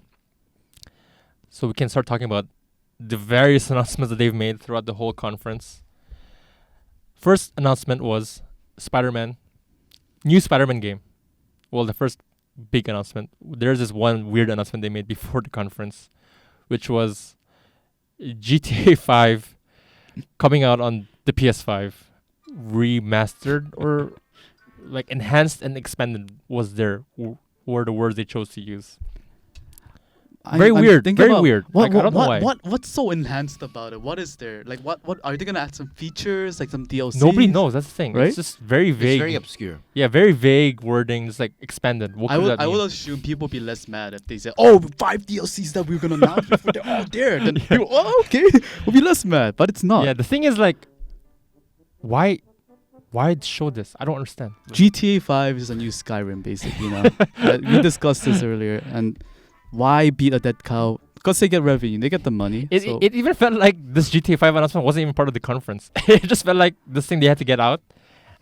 So we can start talking about the various announcements that they've made throughout the whole conference. First announcement was new Spider-Man game. Well, the first big announcement. There's this one weird announcement they made before the conference, which was GTA 5 coming out on the PS5, remastered or like enhanced and expanded were the words they chose to use. Very weird. Very weird. What, Like, I don't know why. What's so enhanced about it? What is there? Like, what are they gonna add some features, like some DLC? Nobody knows. That's the thing. Right? It's just very It's vague. very obscure. Yeah, very vague wording. Just like expanded. What could that I mean? would assume people be less mad if they say, "Oh, 5 DLCs that we're gonna announce before they're all there." Then people, "Oh, okay," we'll be less mad. But it's not. Yeah, the thing is like, why show this? I don't understand. GTA 5 is a new Skyrim, basically. You know, we discussed this earlier. And why beat a dead cow? Because they get revenue, they get the money. So It even felt like this GTA 5 announcement wasn't even part of the conference. It just felt like this thing they had to get out.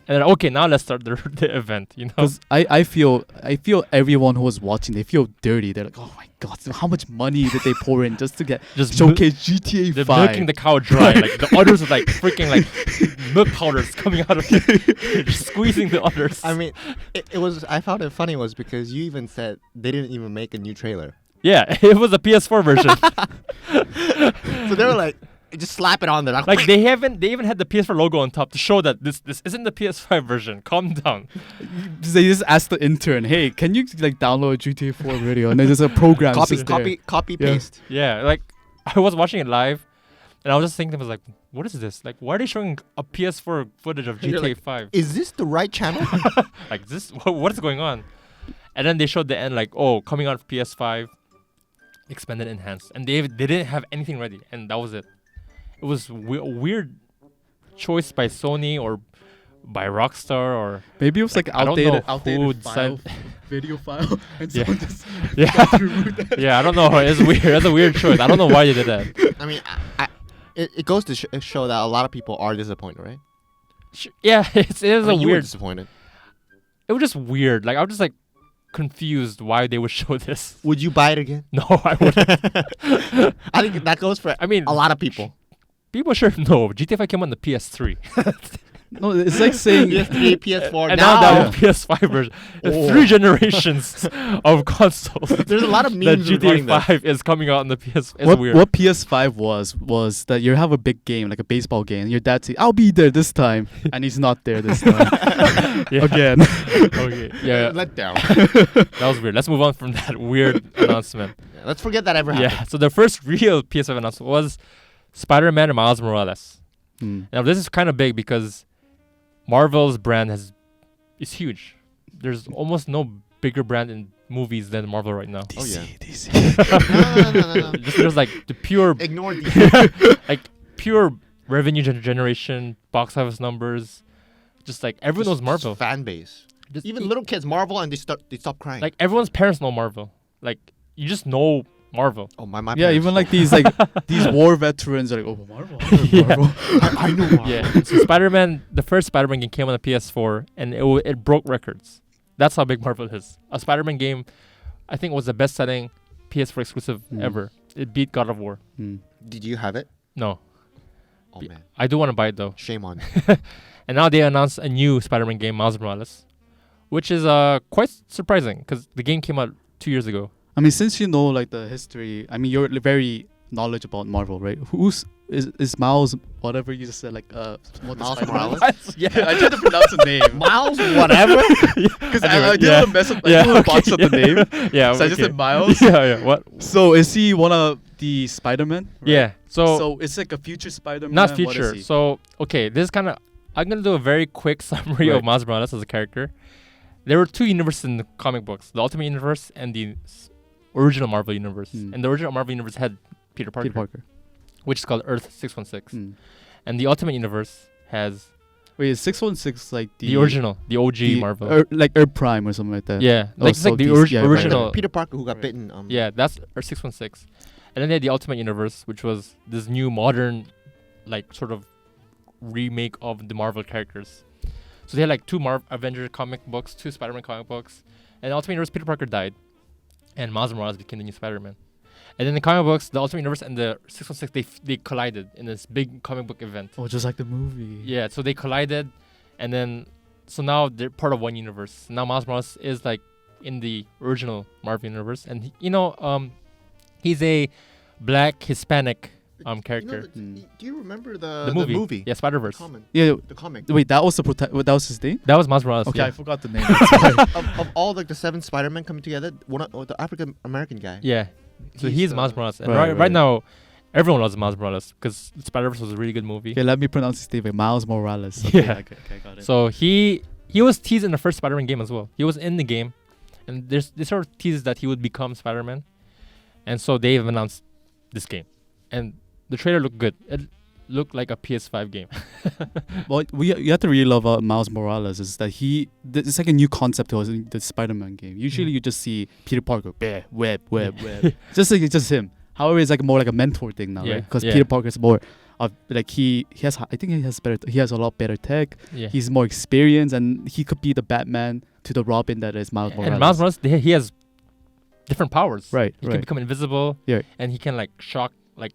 And then, okay, now let's start the event, you know? because I feel everyone who was watching, they feel dirty. They're like, oh my god, so how much money did they pour in just to get Just showcase GTA they're 5? milking the cow dry. Like the udders are like freaking like milk powders coming out of it. Just squeezing the udders. I mean, it was. I found it funny was because you even said they didn't even make a new trailer. Yeah, it was a PS4 version. So they were like, just slap it on there. Like they even had the PS4 logo on top to show that this isn't the PS5 version. Calm down. They just asked the intern, hey, can you like download GTA 4 video? And then there's a program. copy Yeah. paste. Yeah, like I was watching it live, and I was just thinking, I was like, what is this? Like, why are they showing a PS4 footage of You're GTA like, 5? Is this the right channel? Like this, what is going on? And then they showed the end, like, oh, coming out of PS5, expanded, enhanced, and they didn't have anything ready, and that was it. It was a weird choice by Sony or by Rockstar or Maybe it was like I don't know outdated who file, decided- video file, and Yeah. someone just yeah, got through that. yeah. I don't know. It's weird. That's a weird choice. I don't know why they did that. I mean, it goes to show that a lot of people are disappointed, right? Yeah, it is I mean, a you were weird. disappointed. It was just weird. Like I was just like confused why they would show this. Would you buy it again? No, I wouldn't. I think that goes for I mean, a lot of people. people sure know GTA 5 came on the PS3. No, it's like saying PS3, PS4. And now, now that PS5 version. Oh. 3 generations of consoles. there's a lot of that memes regarding GTA this. 5 is coming out on the PS. It's what, weird. what PS5 was that you have a big game, like a baseball game, and your dad says, I'll be there this time, and he's not there this time. Yeah. Again. Okay. Yeah, Let down. that was weird. Let's move on from that weird announcement. Let's forget that ever happened. Yeah. So the first real PS5 announcement was Spider-Man and Miles Morales. Now this is kind of big because Marvel's brand is huge. There's almost no bigger brand in movies than Marvel right now. Oh, yeah. DC. No. Just there's like the pure Ignore the. pure revenue generation, box office numbers. Just like everyone knows Marvel. Fan base. Just Even little kids, Marvel, and they stop crying. like everyone's parents know Marvel. Like you just know Marvel. oh my Yeah, parents even know. like these war veterans are like, oh, Marvel. Yeah. Marvel. I know Marvel. Yeah. So Spider-Man, the first Spider-Man game came on the PS4, and it broke records. That's how big Marvel is. A Spider-Man game, I think, was the best-selling PS4 exclusive ever. It beat God of War. Did you have it? No, Oh man, I do want to buy it though. shame on you. And now they announced a new Spider-Man game, Miles Morales, which is quite surprising because the game came out 2 years ago. I mean, since you know like the history, I mean, you're very knowledgeable about Marvel, right? Is Miles, whatever you just said, like what Miles Spider-Man? Morales? Yeah, I tried to pronounce the name. Miles, whatever. Because Anyway, I didn't want to mess up. I didn't want to box up the name. Yeah, So I just said Miles. yeah. What? So is he one of the Spider-Man? Right? Yeah. So it's like a future Spider-Man. Not What is future. he? So okay, this is kind of. I'm gonna do a very quick summary of Right. Miles Morales as a character. There were two universes in the comic books: the Ultimate Universe and the original Marvel Universe. And the original Marvel Universe had Peter Parker, Peter Parker. which is called Earth 616, and the Ultimate Universe has Wait, is 616 like the original, the OG the Marvel. like Earth Prime or something like that? Yeah, Oh, like it's so like the DC, yeah, right. original. Peter Parker who got Right. bitten. Yeah, that's Earth 616, and then they had the Ultimate Universe, which was this new modern, like sort of remake of the Marvel characters. So they had like two Avengers comic books, two Spider-Man comic books, and the Ultimate Universe, Peter Parker died, and Miles Morales became the new Spider-Man. And then the comic books, the Ultimate Universe and the 616, they collided in this big comic book event. Oh, just like the movie. Yeah, so they collided, and then so now they're part of one universe. Now Miles Morales is like in the original Marvel universe, and he's a black Hispanic character. Do you remember the movie? Yeah, Spider-Verse. Yeah. The comic. Wait, that was that was his name? That was Miles Morales. Okay, yeah. I forgot the name. of all like the 7 Spider-Men coming together, the African American guy. Yeah. So he's Miles Morales, and Right. right now, everyone loves Miles Morales because Spider-Verse was a really good movie. Okay, let me pronounce his name. Miles Morales. Yeah. Okay, got it. So he was teased in the first Spider-Man game as well. He was in the game, and there's this sort of teases that he would become Spider-Man, and so they've announced this game, and the trailer looked good. It looked like a PS5 game. What you have to really love about Miles Morales is that it's like a new concept to us in the Spider-Man game. Usually you just see Peter Parker, web. just him. However, it's like more like a mentor thing now, right? Because Peter Parker's more of like he has a lot better tech. Yeah. He's more experienced, and he could be the Batman to the Robin that is Miles Morales. And Miles Morales, he has different powers. Right. He can become invisible. Yeah. And he can like shock, like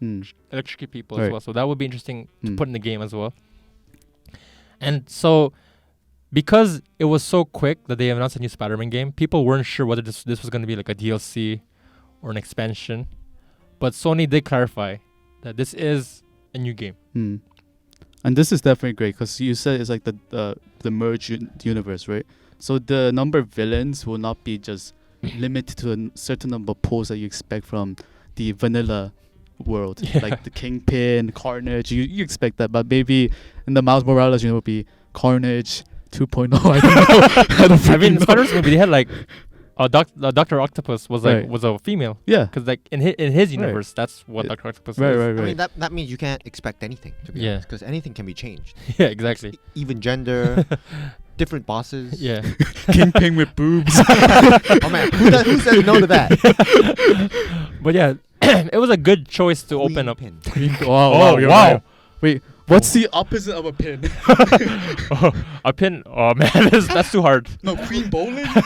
electrocute people as Right. well. So that would be interesting to put in the game as well. And so, because it was so quick that they announced a new Spider-Man game, people weren't sure whether this was going to be like a DLC or an expansion. But Sony did clarify that this is a new game. And this is definitely great because you said it's like the merged universe, right? So the number of villains will not be just limited to a certain number of poses that you expect from the vanilla world, like the Kingpin, Carnage. You expect that, but maybe in the Miles Morales, will be Carnage 2.0. I don't know. I mean, Spider-Verse movie, they had like Dr. Octopus was a female. Yeah, because like in his universe, that's what Dr. Octopus is. Right. I mean that means you can't expect anything, to be honest, because anything can be changed. Yeah, exactly. Even gender, different bosses. Yeah. Kingpin with boobs. Oh man, who said no to that? But yeah, it was a good choice to open up. Pin. Wow. Wow. Right. Wait, what's the opposite of a pin? A pin? Oh man, that's too hard. No, queen bowling pin. I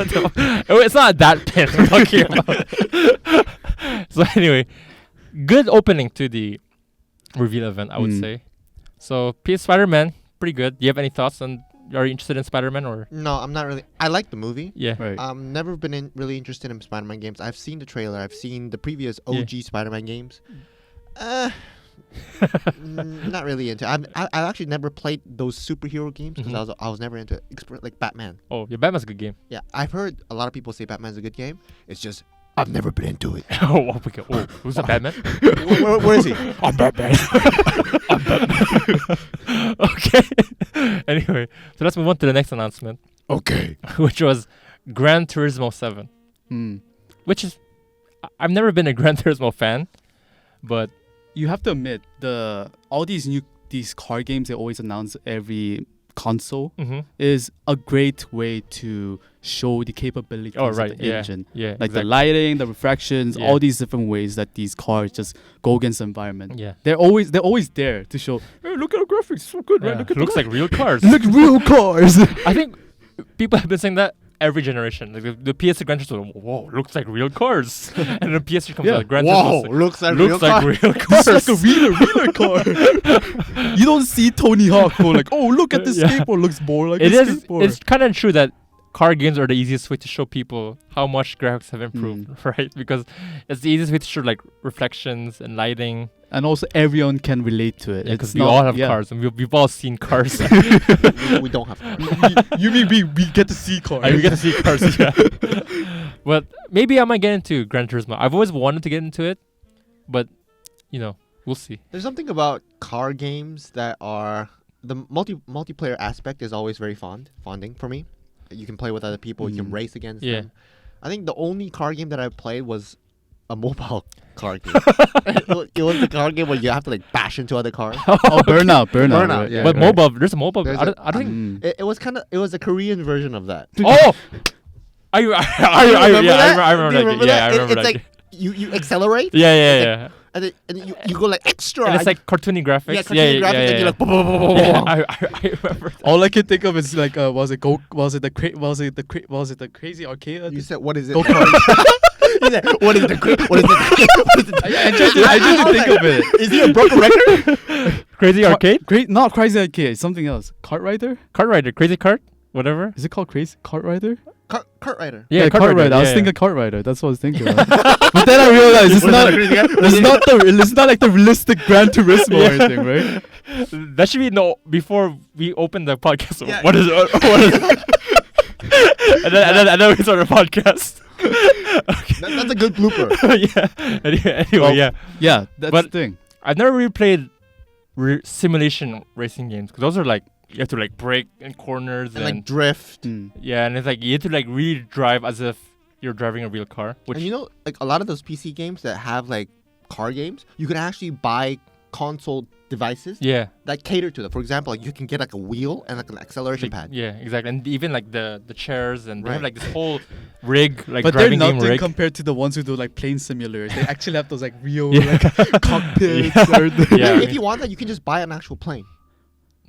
don't know. It's not that pin I'm talking about. So anyway, good opening to the reveal event, I would say. So PS Spider-Man, pretty good. Do you have any thoughts on? Are you interested in Spider-Man or? No, I'm not really. I like the movie. Yeah. Right. Never been really interested in Spider-Man games. I've seen the trailer. I've seen the previous OG Spider-Man games. Not really into. I actually never played those superhero games because I was never into like Batman. Oh, yeah, Batman's a good game. Yeah, I've heard a lot of people say Batman's a good game. It's just I've never been into it. Okay. Oh, who's the Batman? Where is he? I'm Batman. I'm Batman. Okay. Anyway, so let's move on to the next announcement. Okay. Which was Gran Turismo 7. Which is, I've never been a Gran Turismo fan, but you have to admit all these car games they always announce every console is a great way to show the capabilities of the engine. Yeah, like exactly. the lighting, the refractions, all these different ways that these cars just go against the environment. Yeah, they're always there to show. Hey, look at the graphics, so good, right? Look at looks like real cars. Look real cars. I think people have been saying that every generation. Like the PS3 Gran Turismo, whoa, looks like real cars. And the PS3 comes out, Gran Turismo, looks like real cars. It's like a real car. You don't see Tony Hawk go like, oh, look at this skateboard. Looks more like a skateboard. It's kind of true that car games are the easiest way to show people how much graphics have improved, right? Because it's the easiest way to show like reflections and lighting. And also everyone can relate to it. Because we all have cars and we've all seen cars. we don't have cars. You mean we get to see cars? We get to see cars, yeah. But maybe I might get into Gran Turismo. I've always wanted to get into it, but we'll see. There's something about car games that are the multiplayer aspect is always very fonding for me. You can play with other people. You can race against them. I think the only car game that I played was a mobile car game. It was the car game where you have to like bash into other cars. Burnout. Burnout, yeah. But mobile, there's a mobile. I don't think. It was a Korean version of that. Oh, I remember that. I remember that. It's like you accelerate. Yeah. And then you go like extra. And it's like cartoony graphics. Yeah, cartoony graphics. And you're like, boom, boom, boom, boom, boom. I remember. All I can think of is like, was it the crazy arcade? You said, what is it? Go-kart. You said, what is it? I just think of it. Is he a broken record? Crazy arcade? Not crazy arcade. Something else. Kart Rider. Kart Rider. Crazy Kart. whatever. Is it called Crazy Kart Rider? Kart Rider. Yeah, Kart Rider. I was yeah. thinking Kart Rider. That's what I was thinking of. But then I realized it's not like the realistic Gran Turismo or anything, right? That should be before we open the podcast. Yeah. What is it? What is it? and then we start the podcast. That's a good blooper. Yeah. Anyway, Well, yeah. Yeah, that's But- the thing. I've never really played simulation racing games because those are like you have to like brake in corners And like drift. Mm. yeah, and it's like you have to like really drive as if you're driving a real car. Which And you know, like a lot of those PC games that have like car games, you can actually buy console devices yeah, that cater to them. For example, like you can get like a wheel and like an acceleration pad. yeah, exactly, and even like the chairs and they have Right. like this whole rig like But they're driving game nothing rig. compared to the ones who do like plane simulators. They actually have those like real Yeah. like cockpits. Yeah. or Yeah. If you want that, you can just buy an actual plane.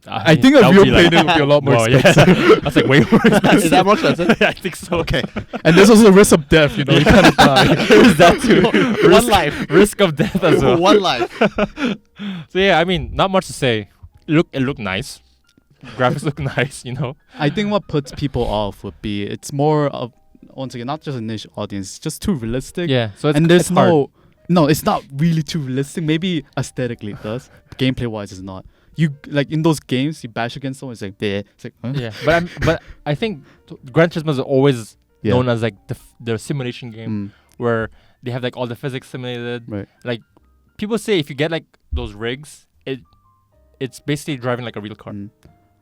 I think a that would real be, like- plane would be a lot more Whoa, yeah. expensive. That's like way more expensive. Is that more expensive? Yeah, I think so. Okay. And there's also the risk of death, you know, you kind of die. There's that too. One life. Risk of death as well. One life. So yeah, I mean, not much to say. It looked nice. Graphics look nice, you know. I think what puts people off would be it's more of, once again, not just a niche audience, it's just too realistic. Yeah. So it's, And there's it's hard. no, it's not really too realistic. Maybe aesthetically it does. Gameplay wise, it's not. You like in those games, you bash against someone, it's like, yeah, it's like, huh? Yeah, but I think Gran Turismo is always Yeah. known as like the simulation game Mm, where they have like all the physics simulated. right. Like people say, if you get like those rigs, it's basically driving like a real car. Mm.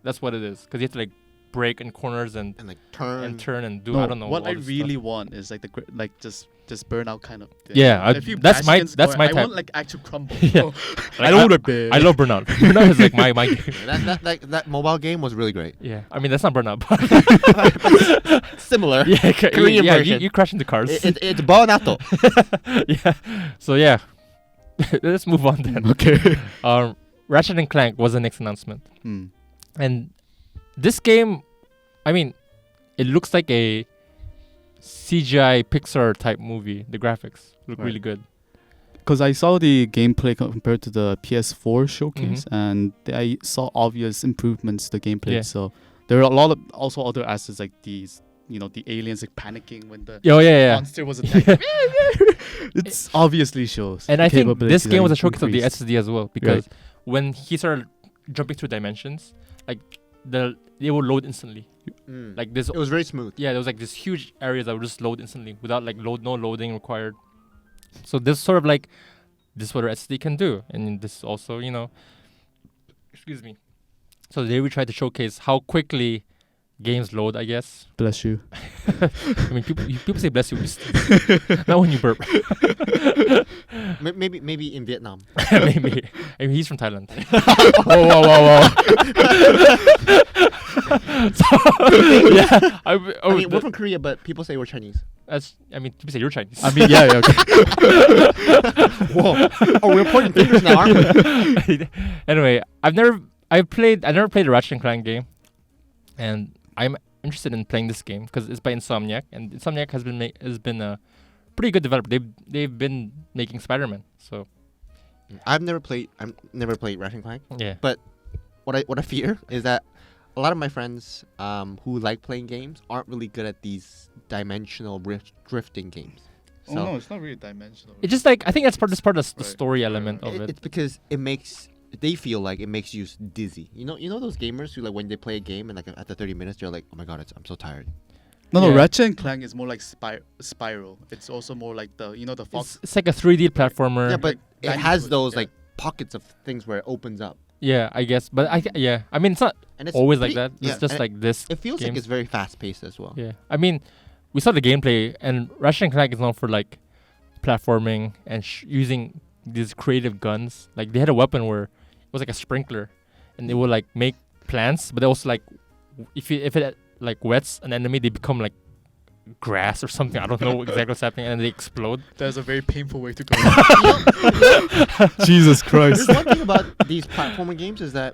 That's what it is, because you have to like brake in corners and And like turn. turn and do No, I don't know what all I this really stuff. want is like just burnout kind of thing. Yeah, If you that's bash my against that's someone, my I type. want like actual crumble. Yeah. No, Like, I don't want to bear. I love Burnout. Burnout is like my game. That mobile game was really great. Yeah, I mean that's not Burnout, but Similar. yeah, Korean yeah, version. you crash into cars. It's Bonato. Yeah, so yeah, let's move on then. Okay. Ratchet and Clank was the next announcement, Mm. and this game, I mean, it looks like a CGI Pixar type movie. The graphics look Right. really good. Because I saw the gameplay compared to the PS4 showcase, Mhm. and I saw obvious improvements to the gameplay. Yeah. So there are a lot of also other aspects like these, you know, the aliens like panicking when the Oh yeah. monster was attacking. It's obviously shows. And I think capabilities this game was a that showcase of the increased. SSD as well, because when he started jumping through dimensions, like they will load instantly. Mm. Like this, It was very smooth. yeah, there was like this huge areas that would just load instantly without like no loading required. So this sort of like this is what our SSD can do, and this also, you know, excuse me. So they will try to showcase how quickly games load, I guess. Bless you. I mean, people say bless you, not when you burp. Maybe in Vietnam. Maybe. I mean, he's from Thailand. Whoa. So, yeah, I mean, we're from Korea, but people say we're Chinese. I mean, people say you're Chinese. I mean, yeah, okay. Whoa. Oh, we're pointing fingers now, aren't we? Anyway, I never played a Ratchet and Clank game, and I'm interested in playing this game because it's by Insomniac, and Insomniac has been a pretty good developer. They've been making Spider-Man, so I've never played Ratchet and Clank. yeah. What I fear is that a lot of my friends who like playing games aren't really good at these dimensional drifting games. So it's not really dimensional. It's just like I think that's part of the Right, story right, element right. of it. it's because they feel like it makes you dizzy. You know those gamers who like when they play a game and like after 30 minutes they're like, oh my god, I'm so tired. No, Yeah. Ratchet and Clank is more like Spiral. It's also more like the Fox. It's like a 3D platformer. Yeah, but it Like, has dynamic, those yeah. like pockets of things where it opens up. Yeah, I guess. But I mean, it's not And it's always like pretty- that. It's yeah, just and like this. it feels like games. it's very fast paced as well. Yeah, I mean, we saw the gameplay, and Ratchet and Clank is known for like platforming and using these creative guns. Like they had a weapon where it was like a sprinkler, and it would like make plants, but they also like if it like wets an enemy, they become like grass or something. I don't know exactly what's happening, and they explode. That's a very painful way to go. Jesus Christ. There's one thing about these platforming games is that,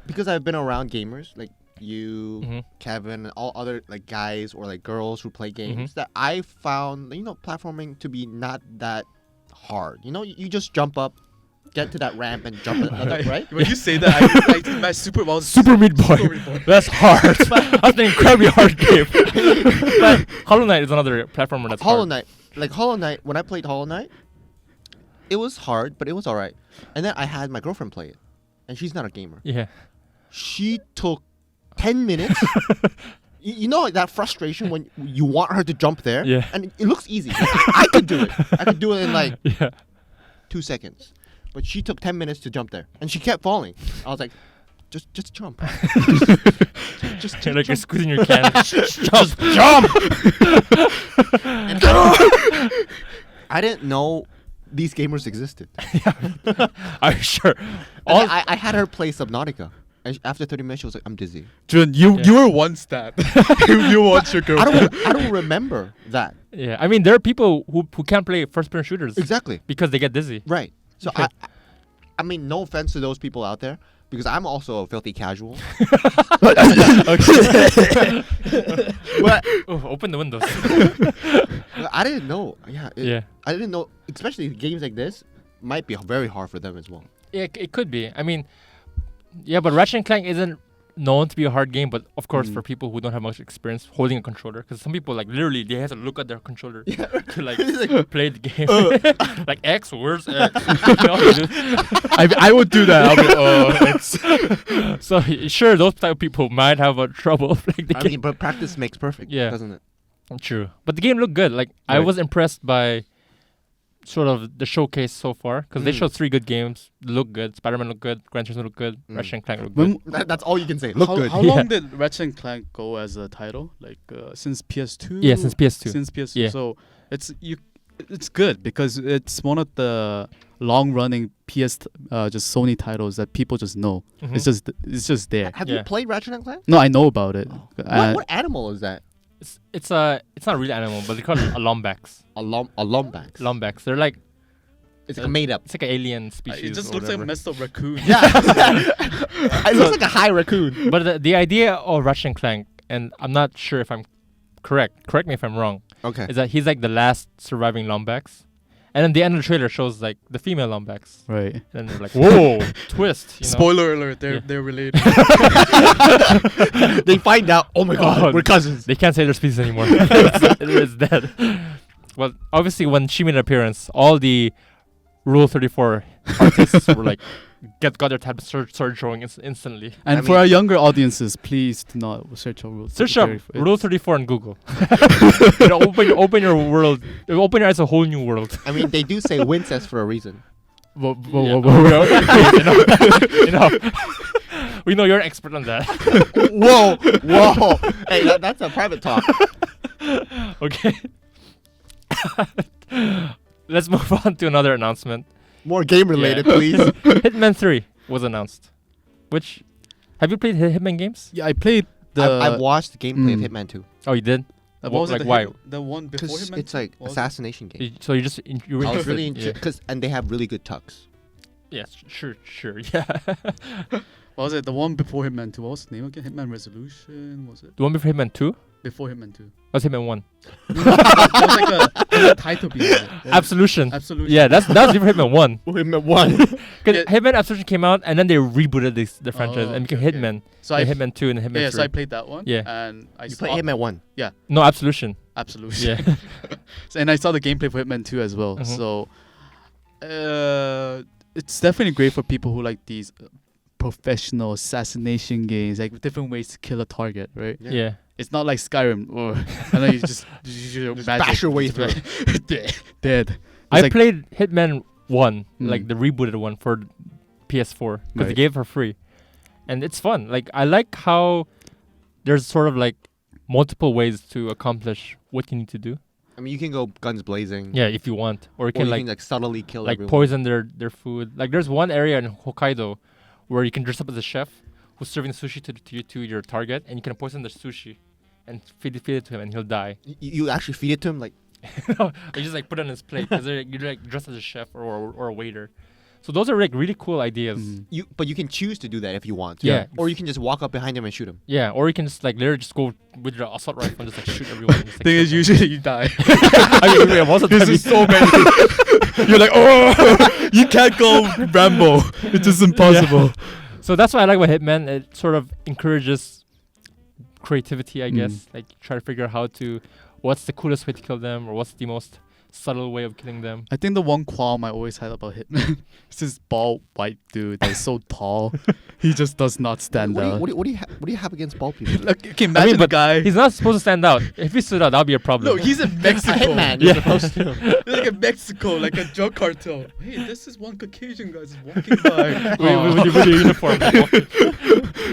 because I've been around gamers like you, Mhm. Kevin, and all other like guys or like girls who play Mm-hmm. games, that I found platforming to be not that hard. You just jump up, get to that ramp and jump another, right? When you say that, I my Super Bowl. Super Meat Boy. Super Meat Boy. That's hard. That's an incredibly hard game. But Hollow Knight is another platformer that's Hollow hard. Knight, like Hollow Knight, when I played Hollow Knight, it was hard, but it was alright. And then I had my girlfriend play it, and she's not a gamer. Yeah. She took 10 minutes. You know, like, that frustration when you want her to jump there, Yeah. and it looks easy. I could do it. I could do it in like Yeah. 2 seconds. But she took 10 minutes to jump there, and she kept falling. I was like, just jump. just You're like you're jump. squeezing your can. Just jump. And I didn't know these gamers existed. Are you sure? And then I had her play Subnautica. And after 30 minutes, she was like, I'm dizzy. Jun, Yeah. you were once that. you once your girlfriend. I don't remember that. Yeah. I mean, there are people who can't play first-person shooters Exactly. because they get dizzy. Right. So Okay. I mean, no offense to those people out there, because I'm also a filthy casual. Okay. But Oh, open the windows. I didn't know. Yeah. Yeah. I didn't know, especially games like this might be very hard for them as well. Yeah, it could be. I mean, yeah, but Ratchet and Clank isn't known to be a hard game, but of course for people who don't have much experience holding a controller, because some people like literally they have to look at their controller to like play the game. Like X, where's X? You know, dude. I would do that. I'll be, it's So sure, those type of people might have a trouble playing the I game. mean, but practice makes perfect, Yeah. doesn't it? True, but the game looked good. Like I Right. was impressed by sort of the showcase so far, because they Mm. showed 3 good games. They look good. Spider-Man looked good. Gran Turismo looked good. Mm. Ratchet and Clank looked good. when, That's all you can say. Look good. how Yeah. long did Ratchet and Clank go as a title? Like since PS2? Yeah, since PS2. Since PS2. Yeah. So it's good because it's one of the long-running PS just Sony titles that people just know. Mhm. It's just there. Have Yeah. you played Ratchet and Clank? No, I know about it. What animal is that? It's not a real animal, but they call it a lombax. A lombax. Lombax. They're like It's like a made up. it's like an alien species. It just or looks like a whatever. messed up raccoon. Yeah. It looks like a high raccoon. But the idea of Ratchet and Clank, and I'm not sure if I'm correct. Correct me if I'm wrong. Okay. Is that he's like the last surviving lombax, and then the end of the trailer shows like the female lombax, Right. and they're like, whoa, twist. You know? Spoiler alert, Yeah. they're related. They find out, oh my god, Oh, we're cousins. They can't say their species anymore. it's dead. Well, obviously, when she made an appearance, all the Rule 34 artists were like, got their tabs, started showing instantly. And I for mean- our younger audiences, please do not search our rules. Search up Rule 34 on Google. You know, open your world. Open your eyes to a whole new world. I mean, they do say Wincest for a reason. Yeah. You know, we know you're an expert on that. Whoa. Hey, that's a private talk. Okay. Let's move on to another announcement. More game related, Yeah. please. Hitman 3 was announced. Which, have you played Hitman games? Yeah, I played the. I've watched the gameplay of Mm. Hitman 2. Oh, you did? what What- was like it? why? The one before Because him. it's like What was it? assassination game. So you just you were I was interested? really Yeah. interested, and they have really good tucks. Yes, sure, yeah. What was it? The one before Hitman 2. What was the name again? Hitman Resolution. Was it The one before Hitman 2 before Hitman 2? was Hitman 1. That was like a title behind it. Absolution. Absolution. Yeah, that's before Hitman 1. Hitman 1. Because Yeah. Hitman Absolution came out and then they rebooted the franchise Oh, and became okay, okay. Hitman. So Then I Hitman 2 and then Hitman yeah, 3. so I played that one. Yeah. And I You saw play Hitman 1. No, Absolution. Absolution. Yeah. And I saw the gameplay for Hitman 2 as well. Mhm. So it's definitely great for people who like these professional assassination games, like different ways to kill a target, right? Yeah. It's not like Skyrim. Or I know you just Bash your way through. Dead. I It's like- played Hitman 1, Mm. like the rebooted one for PS4, because they Right. gave it for free. And it's fun. Like, I like how there's sort of like multiple ways to accomplish what you need to do. I mean, you can go guns blazing. Yeah, if you want. Or you Or can you like can like subtly kill like everyone. poison their food. Like there's one area in Hokkaido where you can dress up as a chef who's serving sushi to your target, and you can poison the sushi and feed it to him, and he'll die. You actually feed it to him, like You just like put it on his plate because you're like dressed as a chef or a waiter. So those are like really cool ideas. Mm. but you can choose to do that if you want. To. Yeah. Or you can just walk up behind him and shoot him. Yeah, or you can just like literally just go with your assault rifle and just like shoot everyone. And just, like, Thing is, kill them. usually you die. I mean, yeah, most of the This time is you- so many. You're like, oh, you can't go Rambo. It's just impossible. So that's what I like about Hitman. It sort of encourages creativity, I guess. Like try to figure out what's the coolest way to kill them, or what's the most subtle way of killing them. I think the one qualm I always had about Hitman is this bald white dude that's so tall. He just does not stand out. What do you have against bald people? Like, okay, imagine the guy. He's not supposed to stand out. If he stood out, that'd be a problem. No, he's in Mexico. Hitman, you're supposed to. He's like in Mexico, like a drug cartel. Hey, this is one Caucasian guy just walking by. with your uniform.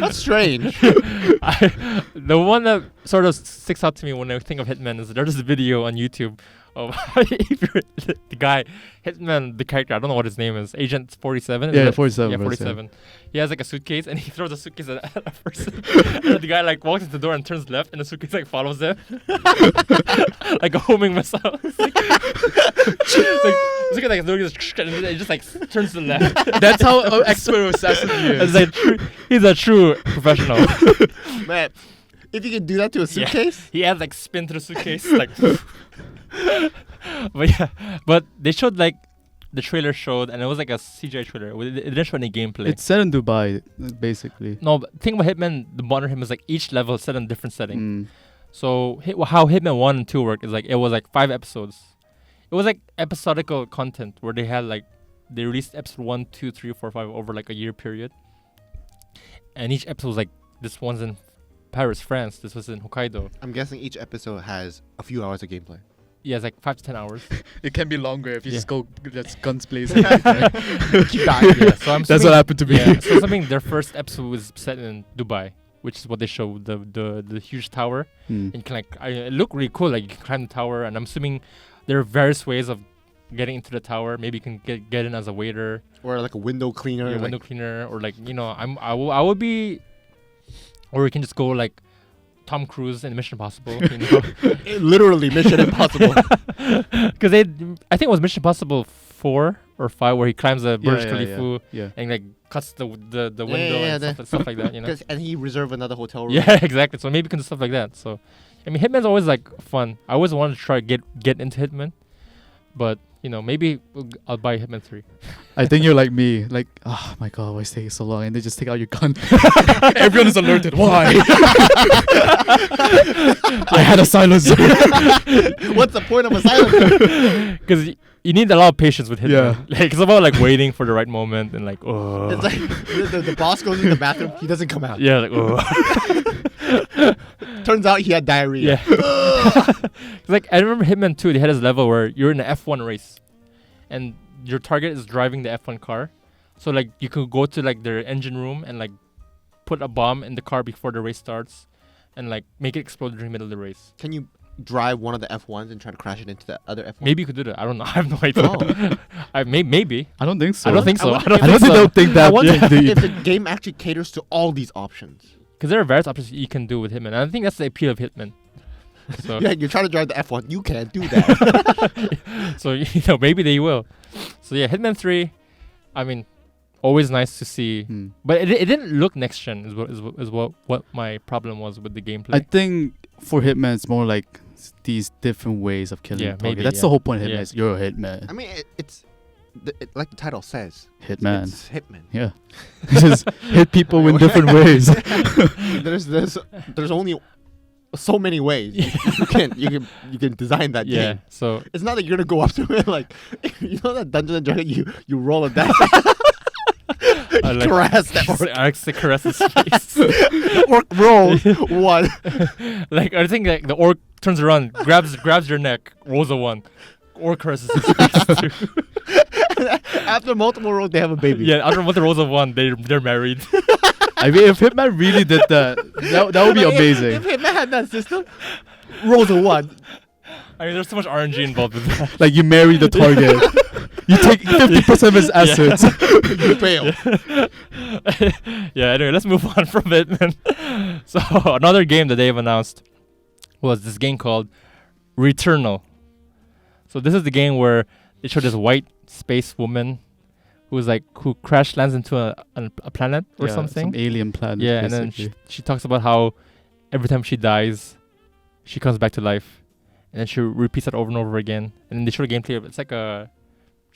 That's strange. The one that sort of sticks out to me when I think of Hitman is there's this video on YouTube of if you're the guy, Hitman, the character, I don't know what his name is, Agent 47. Yeah, 47. Yeah, 47. He has like a suitcase and he throws a suitcase at a person. And the guy like walks into the door and turns left and the suitcase like follows them. Like a homing missile. It's like it just like turns to the left. That's how an expert assassin is. It's like he's a true professional. Man, if you can do that to a suitcase? He has like spin to the suitcase. Like but they showed like the trailer showed, and it was like a CGI trailer. It didn't show any gameplay. It's set in Dubai, basically. No, but the thing about Hitman, the modern Hitman is like each level is set in a different setting. So how Hitman 1 and 2 work is like it was like 5 episodes. It was like episodical content where they released episode 1, 2, 3, 4, 5 over like a year period. And each episode was like, this one's in Paris, France. This was in Hokkaido. I'm guessing each episode has a few hours of gameplay. Yeah, it's like 5 to 10 hours. It can be longer if you just go just guns blazing. Keep dying. Yeah, so I'm That's what happened to me. Yeah, so something their first episode was set in Dubai, which is what they show the huge tower. And you can it looked really cool. Like you can climb the tower, and I'm assuming there are various ways of getting into the tower. Maybe you can get in as a waiter, or like a window cleaner. Yeah, window cleaner, or like I would be, or we can just go like Tom Cruise in Mission Impossible. You know? Literally Mission Impossible. Because I think it was Mission Impossible 4 or 5 where he climbs a Burj Khalifa and like cuts the window and stuff like that. You know. And he reserved another hotel room. Yeah, exactly. So maybe you can do stuff like that. So, I mean, Hitman's always like fun. I always wanted to try get into Hitman, but maybe I'll buy Hitman 3. I think you're like me. Like, oh my god, why is it taking so long? And they just take out your gun. Everyone is alerted. Why? I had a silencer. What's the point of a silencer? Because you need a lot of patience with Hitman. Yeah. Like, it's about like waiting for the right moment and like, oh. It's like the boss goes in the bathroom. He doesn't come out. Yeah, like, oh. Turns out he had diarrhea. Yeah. Like, I remember Hitman 2, they had this level where you're in an F1 race and your target is driving the F1 car. So like you could go to like their engine room and like put a bomb in the car before the race starts and like make it explode during the middle of the race. Can you drive one of the F1s and try to crash it into the other F1? Maybe you could do that. I don't know. I have no idea. Maybe. I don't think so. I don't think so. I don't think that. I wonder if the game actually caters to all these options. Because there are various options you can do with Hitman. And I think that's the appeal of Hitman. So yeah, you're trying to drive the F1. You can't do that. So maybe they will. So yeah, Hitman 3. I mean, always nice to see, but it didn't look next gen. Is what my problem was with the gameplay. I think for Hitman, it's more like these different ways of killing. Yeah, maybe, that's the whole point of Hitman. You're a hitman. I mean, it's like the title says. Hitman. It's Hitman. Yeah. Just hit people in different ways. There's only so many ways you can design that game. So it's not that you're gonna go up to it like that Dungeons and Dragons. You roll a dice. Caress that orc. I actually caress his face. Orc rolls 1. Like I think like the orc turns around, grabs your neck, rolls a 1. Orc caresses his face too. After multiple rolls, they have a baby. Yeah, after multiple rolls of 1, they're married. I mean, if Hitman really did that would be amazing. If Hitman had that system, rolls a 1. I mean, there's so much RNG involved with that. Like you marry the target, you take 50% of his assets. You fail. Yeah. Anyway, let's move on from Hitman. So another game that they've announced was this game called Returnal. So this is the game where they show this white space woman who crash lands into a planet or something. Some alien planet. Yeah, basically. And then she talks about how every time she dies, she comes back to life. And then she repeats that over and over again. And then they show the gameplay of it's like a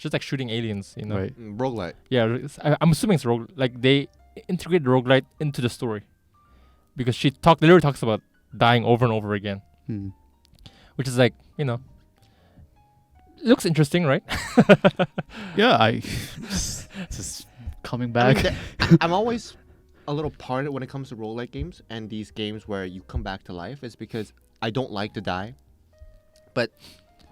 It's just like shooting aliens, you know. Right. Roguelite. Yeah, I'm assuming it's like they integrate roguelite into the story, because she literally talks about dying over and over again, which is like, you know, it looks interesting, right? Yeah, I just coming I back. mean, I'm always a little paranoid when it comes to roguelike games and these games where you come back to life, is because I don't like to die. But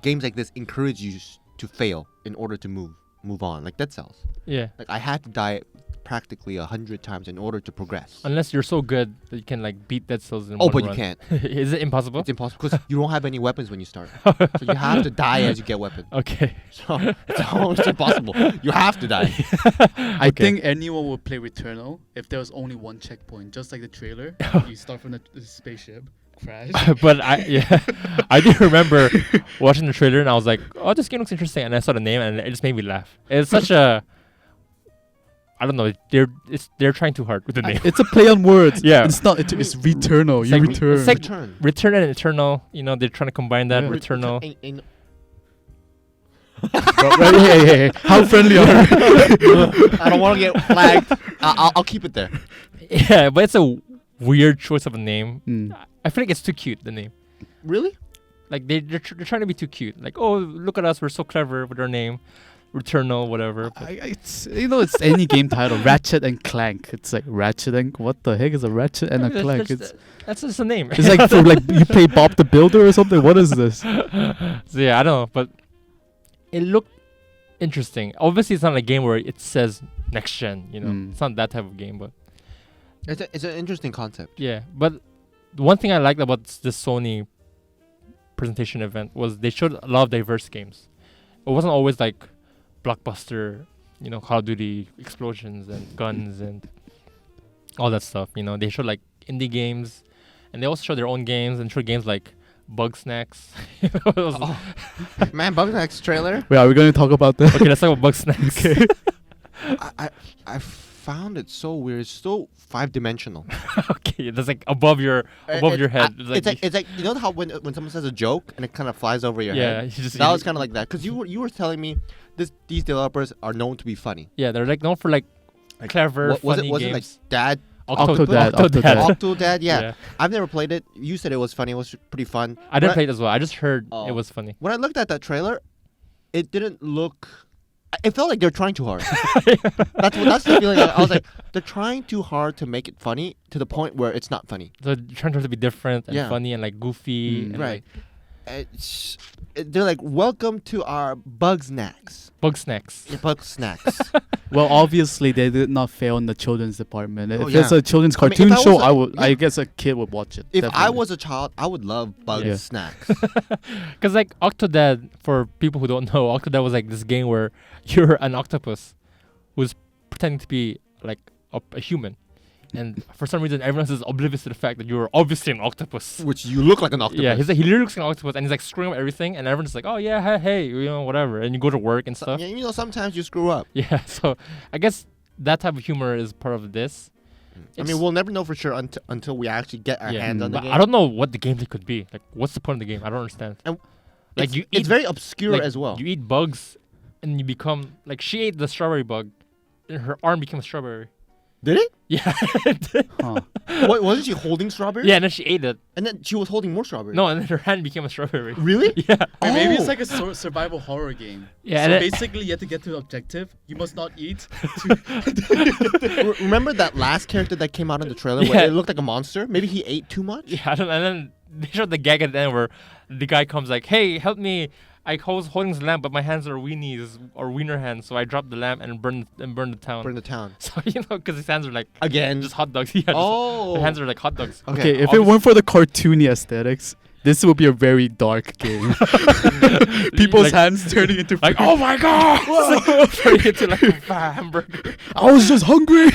games like this encourage you to fail in order to move on, like Dead Cells. Yeah. Like I had to die practically 100 times in order to progress. Unless you're so good that you can like beat Dead Cells in Oh, one but run. you can't. Is it impossible? It's impossible because you don't have any weapons when you start. So you have to die as you get weapons. Okay. So it's almost impossible. You have to die. I think anyone would play Returnal if there was only one checkpoint, just like the trailer. You start from the spaceship, crash. But I do remember watching the trailer and I was like, oh, this game looks interesting, and I saw the name and it just made me laugh. It's such a, I don't know, they're trying too hard with the name. It's a play on words. Yeah. It's not. It's Returnal. It's You like return. it's like Return. Return and Eternal, you know, they're trying to combine that. Yeah. Returnal. Hey. How friendly are you? I don't want to get flagged. I'll keep it there. Yeah, but it's a weird choice of a name. Mm. I feel like it's too cute, the name. Really? Like they're trying to be too cute. Like, oh, look at us, we're so clever with our name, Returnal, whatever. But It's it's any game title. Ratchet and Clank. It's like Ratchet and what the heck is a Ratchet and a Clank? That's just a name. It's like for like you play Bob the Builder or something. What is this? So yeah, I don't know, but it looked interesting. Obviously, it's not a game where it says next gen. You know, Mm. it's not that type of game. But It's an interesting concept. yeah, but the one thing I liked about this Sony presentation event was they showed a lot of diverse games. It wasn't always like blockbuster, you know, Call of Duty explosions and guns and all that stuff. You know, they showed like indie games, and they also showed their own games and showed games like Bug Snacks. You know, it was- Man, Bugsnax trailer. Wait, are we going to talk about that? Okay, let's talk about Bug Snacks. I found it so weird. It's so 5-dimensional. Okay, that's like above your your head. It's like you know how when someone says a joke and it kind of flies over your yeah, head. you just That was kind of like that because you were telling me these developers are known to be funny. yeah, they're like known for like clever, Was funny it games. like Dad? Octodad. Octodad, yeah. I've never played it. You said it was funny. It was pretty fun. I didn't play it as well. I just heard Oh. it was funny. When I looked at that trailer, it didn't look. It felt like they're trying too hard. That's the feeling. I was like, they're trying too hard to make it funny to the point where it's not funny. So they're trying to be different and Yeah. funny and like goofy. Mm. And Right. They're like, welcome to our Bugsnax. Bug Snacks. Yeah, Bugsnax. Well, obviously they did not fail in the children's department. Oh, If it's yeah. a children's I mean, cartoon if I show, was a- I guess a kid would watch it. If I definitely. was a child, I would love Bugsnax. Because like Octodad, for people who don't know, Octodad was like this game where you're an octopus who's pretending to be like a human. And for some reason, everyone's just oblivious to the fact that you're obviously an octopus. Which you look like an octopus. Yeah, he literally looks like an octopus, and he's like screwing up everything, and everyone's just like, oh yeah, hey, you know, whatever. And you go to work and stuff. Yeah, you know, sometimes you screw up. Yeah, so I guess that type of humor is part of this. I mean, we'll never know for sure until we actually get our hands on the but game. I don't know what the gameplay could be. Like, what's the point of the game? I don't understand. And like it's, it's very obscure like, as well. You eat bugs, and you become like she ate the strawberry bug, and her arm became a strawberry. Did it? Yeah, Huh. Wasn't she holding strawberries? yeah, and then she ate it. And then she was holding more strawberries. No, and then her hand became a strawberry. Really? Yeah, Wait, maybe it's Oh. like a survival horror game. yeah. So and then- basically, you have to get to the objective. You must not eat. Remember that last character that came out in the trailer Yeah. where it looked like a monster? Maybe he ate too much? yeah, I don't, and then they showed the gag at the end where the guy comes like, "Hey, help me! I was holding the lamp, but my hands are weenies or wiener hands, so I dropped the lamp and burned the town." Burn the town. So you know, because his hands are like Again. just hot dogs. Yeah, Oh. the hands are like hot dogs. Okay, if it weren't for the cartoony aesthetics, this would be a very dark game. People's Like- hands turning into Like, oh my god! Turning into like a hamburger. I was just hungry.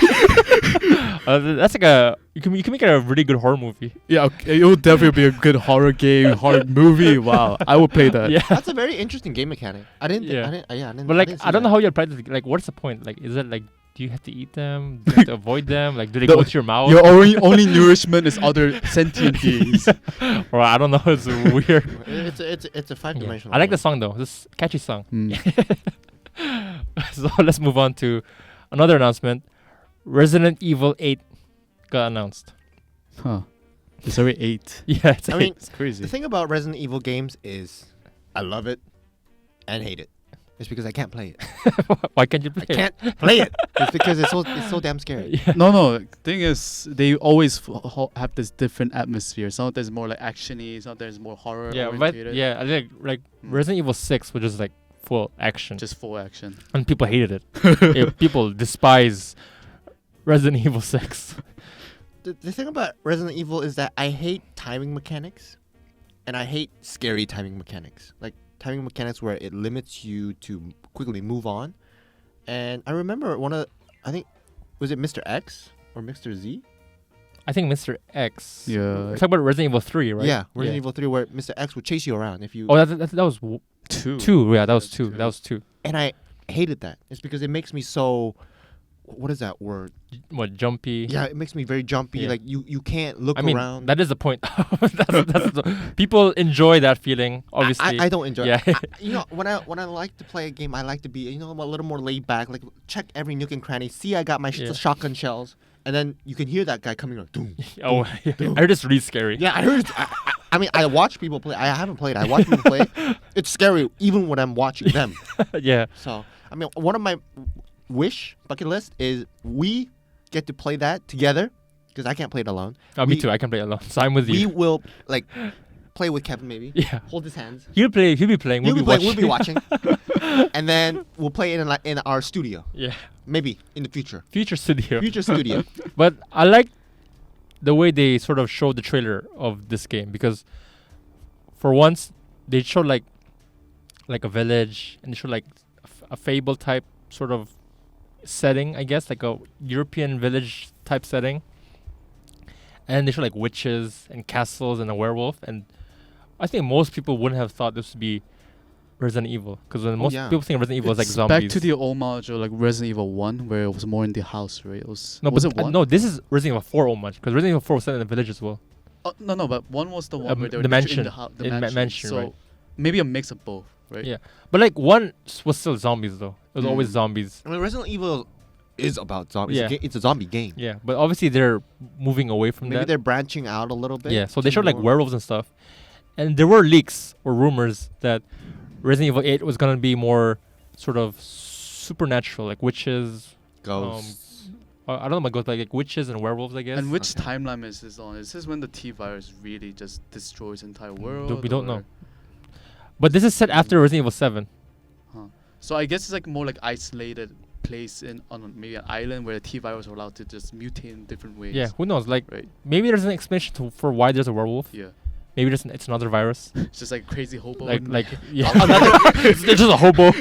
That's like a you can make it a really good horror movie. Yeah, okay, it would definitely be a good horror game, horror movie. Wow, I would play that. Yeah. That's a very interesting game mechanic. I didn't. Yeah. I didn't. But like didn't see I don't know that. how you apply this. Like, what's the point? Like, is it like do you have to eat them? Do you have to avoid them? Like, do they No, go to your mouth? Your only nourishment is other sentient beings. Or I don't know. It's weird. It's a Yeah. five-dimensional. I like the game. song though. This catchy song. Mm. So let's move on to another announcement. Resident Evil 8 got announced. Huh. It's already 8. Yeah, it's I mean, It's crazy. the thing about Resident Evil games is I love it and hate it. It's because I can't play it. Why can't you play I can't play it. It's because it's so damn scary. Yeah. No. Thing is, they always have this different atmosphere. Sometimes more like actiony, sometimes more horror Yeah, but oriented. yeah, I think like Resident Evil 6 was just like full action, Just full action. and people hated it. Yeah, people despise Resident Evil 6. The thing about Resident Evil is that I hate timing mechanics, and I hate scary timing mechanics. Like timing mechanics where it limits you to quickly move on. And I remember I think, was it Mr. X or Mr. Z? I think Mr. X. Yeah. We're talking about Resident Evil 3, right? Yeah, Resident Evil 3, where Mr. X would chase you around if you. Oh, that was 2. 2. Yeah, that was That's 2. two. That was 2. And I hated that. It's because it makes me so. What is that word? What, jumpy? Yeah, it makes me very jumpy. Yeah. Like you can't look I mean, around. that is the point. People enjoy that feeling, obviously. I don't enjoy. Yeah. it. When I like to play a game, I like to be a little more laid back. Like check every nook and cranny. See, I got my Yeah. shotgun shells, and then you can hear that guy coming like, doom. Oh, I heard it's really scary. Yeah, I heard. I mean, I watch people play. I haven't played. I watch people play. It's scary even when I'm watching them. Yeah. So I mean, one of my bucket list is we get to play that together because I can't play it alone. Oh, me too. I can play alone. So I'm with We you. will like play with Kevin maybe. Yeah. Hold his hands. He'll be playing. We'll be watching. watching. And then we'll play it in our studio. Yeah. Maybe in the future. Future studio. Future studio. But I like the way they sort of showed the trailer of this game, because for once they showed like a village, and they showed like a fable type sort of setting, I guess, like a European village type setting. And they showed like witches and castles and a werewolf, and I think most people wouldn't have thought this would be Resident Evil, because when most yeah. people think Resident Evil is like It's zombies. back to the homage of like Resident Evil 1, where it was more in the house, right? It was. no, was but, it 1? no, this is Resident Evil 4 homage, because Resident Evil 4 was set in the village as well. No, but 1 was the one where they were the literally mansion. in the, the In mansion. mansion, so right. maybe a mix of both, right? Yeah, but like 1 was still zombies though. It was always Mm. zombies. I mean, Resident Evil is about zombies. Yeah. It's a zombie game. Yeah, but obviously they're moving away from Maybe that. they're branching out a little bit. Yeah, so they to showed like more- werewolves and stuff, and there were leaks or rumors that Resident Evil 8 was gonna be more sort of supernatural, like witches. ghosts. I don't know about ghosts, like witches and werewolves, I guess. And which timeline is this on? Is this when the T virus really just destroys the entire world? we don't know. or- But this is set after Resident Evil 7. So I guess it's like more like isolated place on maybe an island where the T virus are allowed to just mutate in different ways. Yeah, who knows? Like Right. maybe there's an explanation for why there's a werewolf. Yeah. Maybe it's another virus. It's just like crazy hobo. like yeah, Another- it's just a hobo.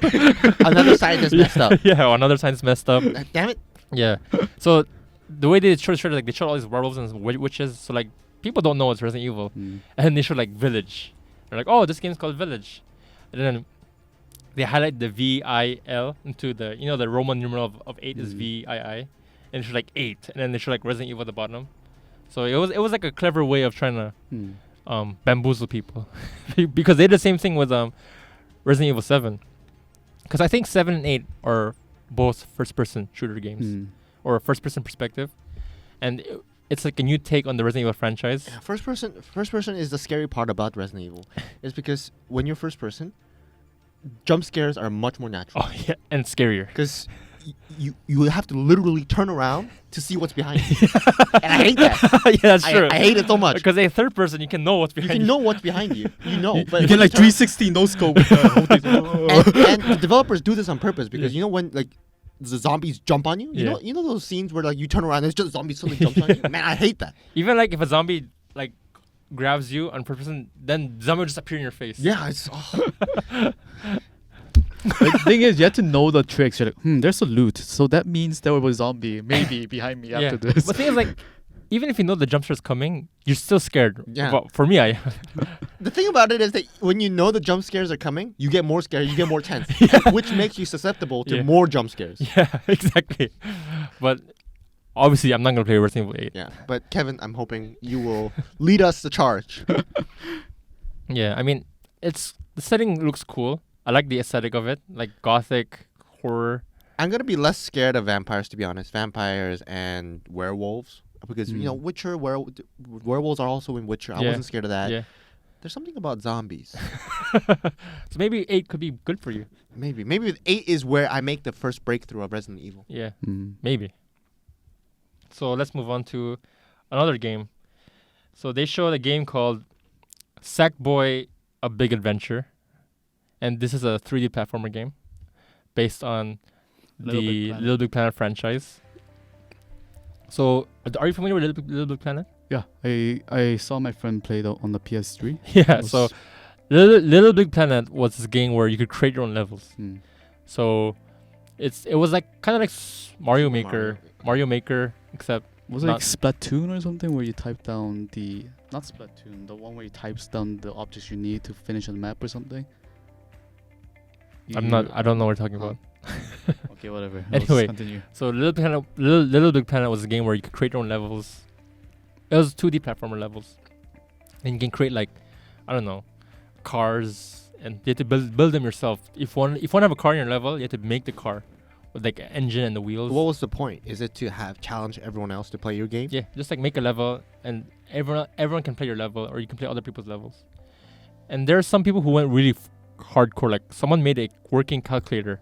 Another scientist messed up. Yeah, another science messed up. Damn it. Yeah. So the way they showed like they showed all these werewolves and witches, so like people don't know it's Resident Evil, Mm. and they showed like Village. They're like, oh, this game's called Village, and then they highlight the VIL into the the Roman numeral of 8 is Mm. VII, and they showed like 8, and then they showed like Resident Evil at the bottom. So it was like a clever way of trying to Mm. bamboozle people, because they did the same thing with Resident Evil 7, because I think 7 and 8 are both first-person shooter games Mm. or first-person perspective, and it's like a new take on the Resident Evil franchise. Yeah, first person is the scary part about Resident Evil. It's because when you're first person, jump scares are much more natural. Oh yeah, and scarier. Because you have to literally turn around to see what's behind you. And I hate that. Yeah, that's true. I hate it so much. Because a third person, you can know what's You behind can know what's behind you. You know. You But can when like turn- 360 no scope. with the whole thing. and the developers do this on purpose because when like the zombies jump on you, Yeah. you know those scenes where like you turn around and it's just zombies suddenly jumps on you. Man, I hate that. Even like if a zombie like grabs you on purpose, and then the zombie will just appear in your face. Yeah, it's The thing is, you have to know the tricks. You're like, there's a loot, so that means there was a zombie maybe behind me after this. But the thing is, like, even if you know the jump scare's coming, you're still scared. Yeah. Well, for me, I the thing about it is that when you know the jump scares are coming, you get more scared, you get more tense, which makes you susceptible to Yeah. more jump scares. yeah, exactly. But obviously, I'm not gonna play Resident Evil 8. Yeah, but Kevin, I'm hoping you will lead us the charge. Yeah, I mean, the setting looks cool. I like the aesthetic of it, like gothic horror. I'm gonna be less scared of vampires, to be honest. Vampires and werewolves, because you know Witcher. Werewolves are also in Witcher. I Yeah. wasn't scared of that. Yeah. There's something about zombies. So maybe 8 could be good for you. Maybe with 8 is where I make the first breakthrough of Resident Evil. Yeah, Mm. maybe. So let's move on to another game. So they showed a game called Sackboy: A Big Adventure, and this is a 3D platformer game based on Little Big the Planet. Little Big Planet franchise. So, are you familiar with Little Big Planet? Yeah, I saw my friend play on the PS3. Yeah. Was- So, Little Big Planet was this game where you could create your own levels. Mm. So, it was like kind of like Mario Super Maker, Mario. Mario Maker, except Was it Not- like Splatoon or something where you type down the not Splatoon, the one where you types down the objects you need to finish a map or something? I don't know what you're talking Huh. about. Okay, whatever. Anyway. Let's continue. So Little Big Planet was a game where you could create your own levels. It was 2D platformer levels, and you can create like, I don't know, cars, and you have to build them yourself. If one have a car in your level, you have to make the car with like an engine and the wheels. What was the point? Is it to have challenge everyone else to play your game? Yeah, just like make a level, and everyone can play your level, or you can play other people's levels. And there are some people who went really hardcore. Like someone made a working calculator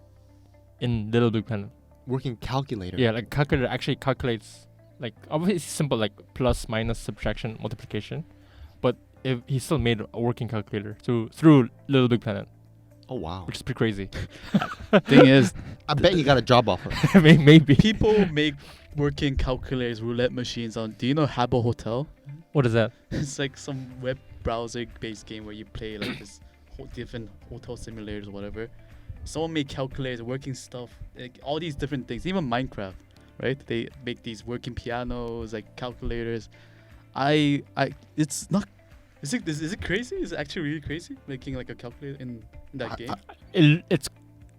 in Little Big Planet. Working calculator. Yeah, like calculator actually calculates, like obviously it's simple, like plus, minus, subtraction, multiplication, but if he still made a working calculator through Little Big Planet, Oh wow. which is pretty crazy. Thing is, I bet you got a job offer. Maybe. people make working calculators, roulette machines on. Do you know Habbo Hotel? What is that? It's like some web browser-based game where you play like this different hotel simulators or whatever. Someone made calculators, working stuff, like all these different things. Even Minecraft, right? They make these working pianos, like calculators. It's not. Is it crazy? Is it actually really crazy making like a calculator in that game?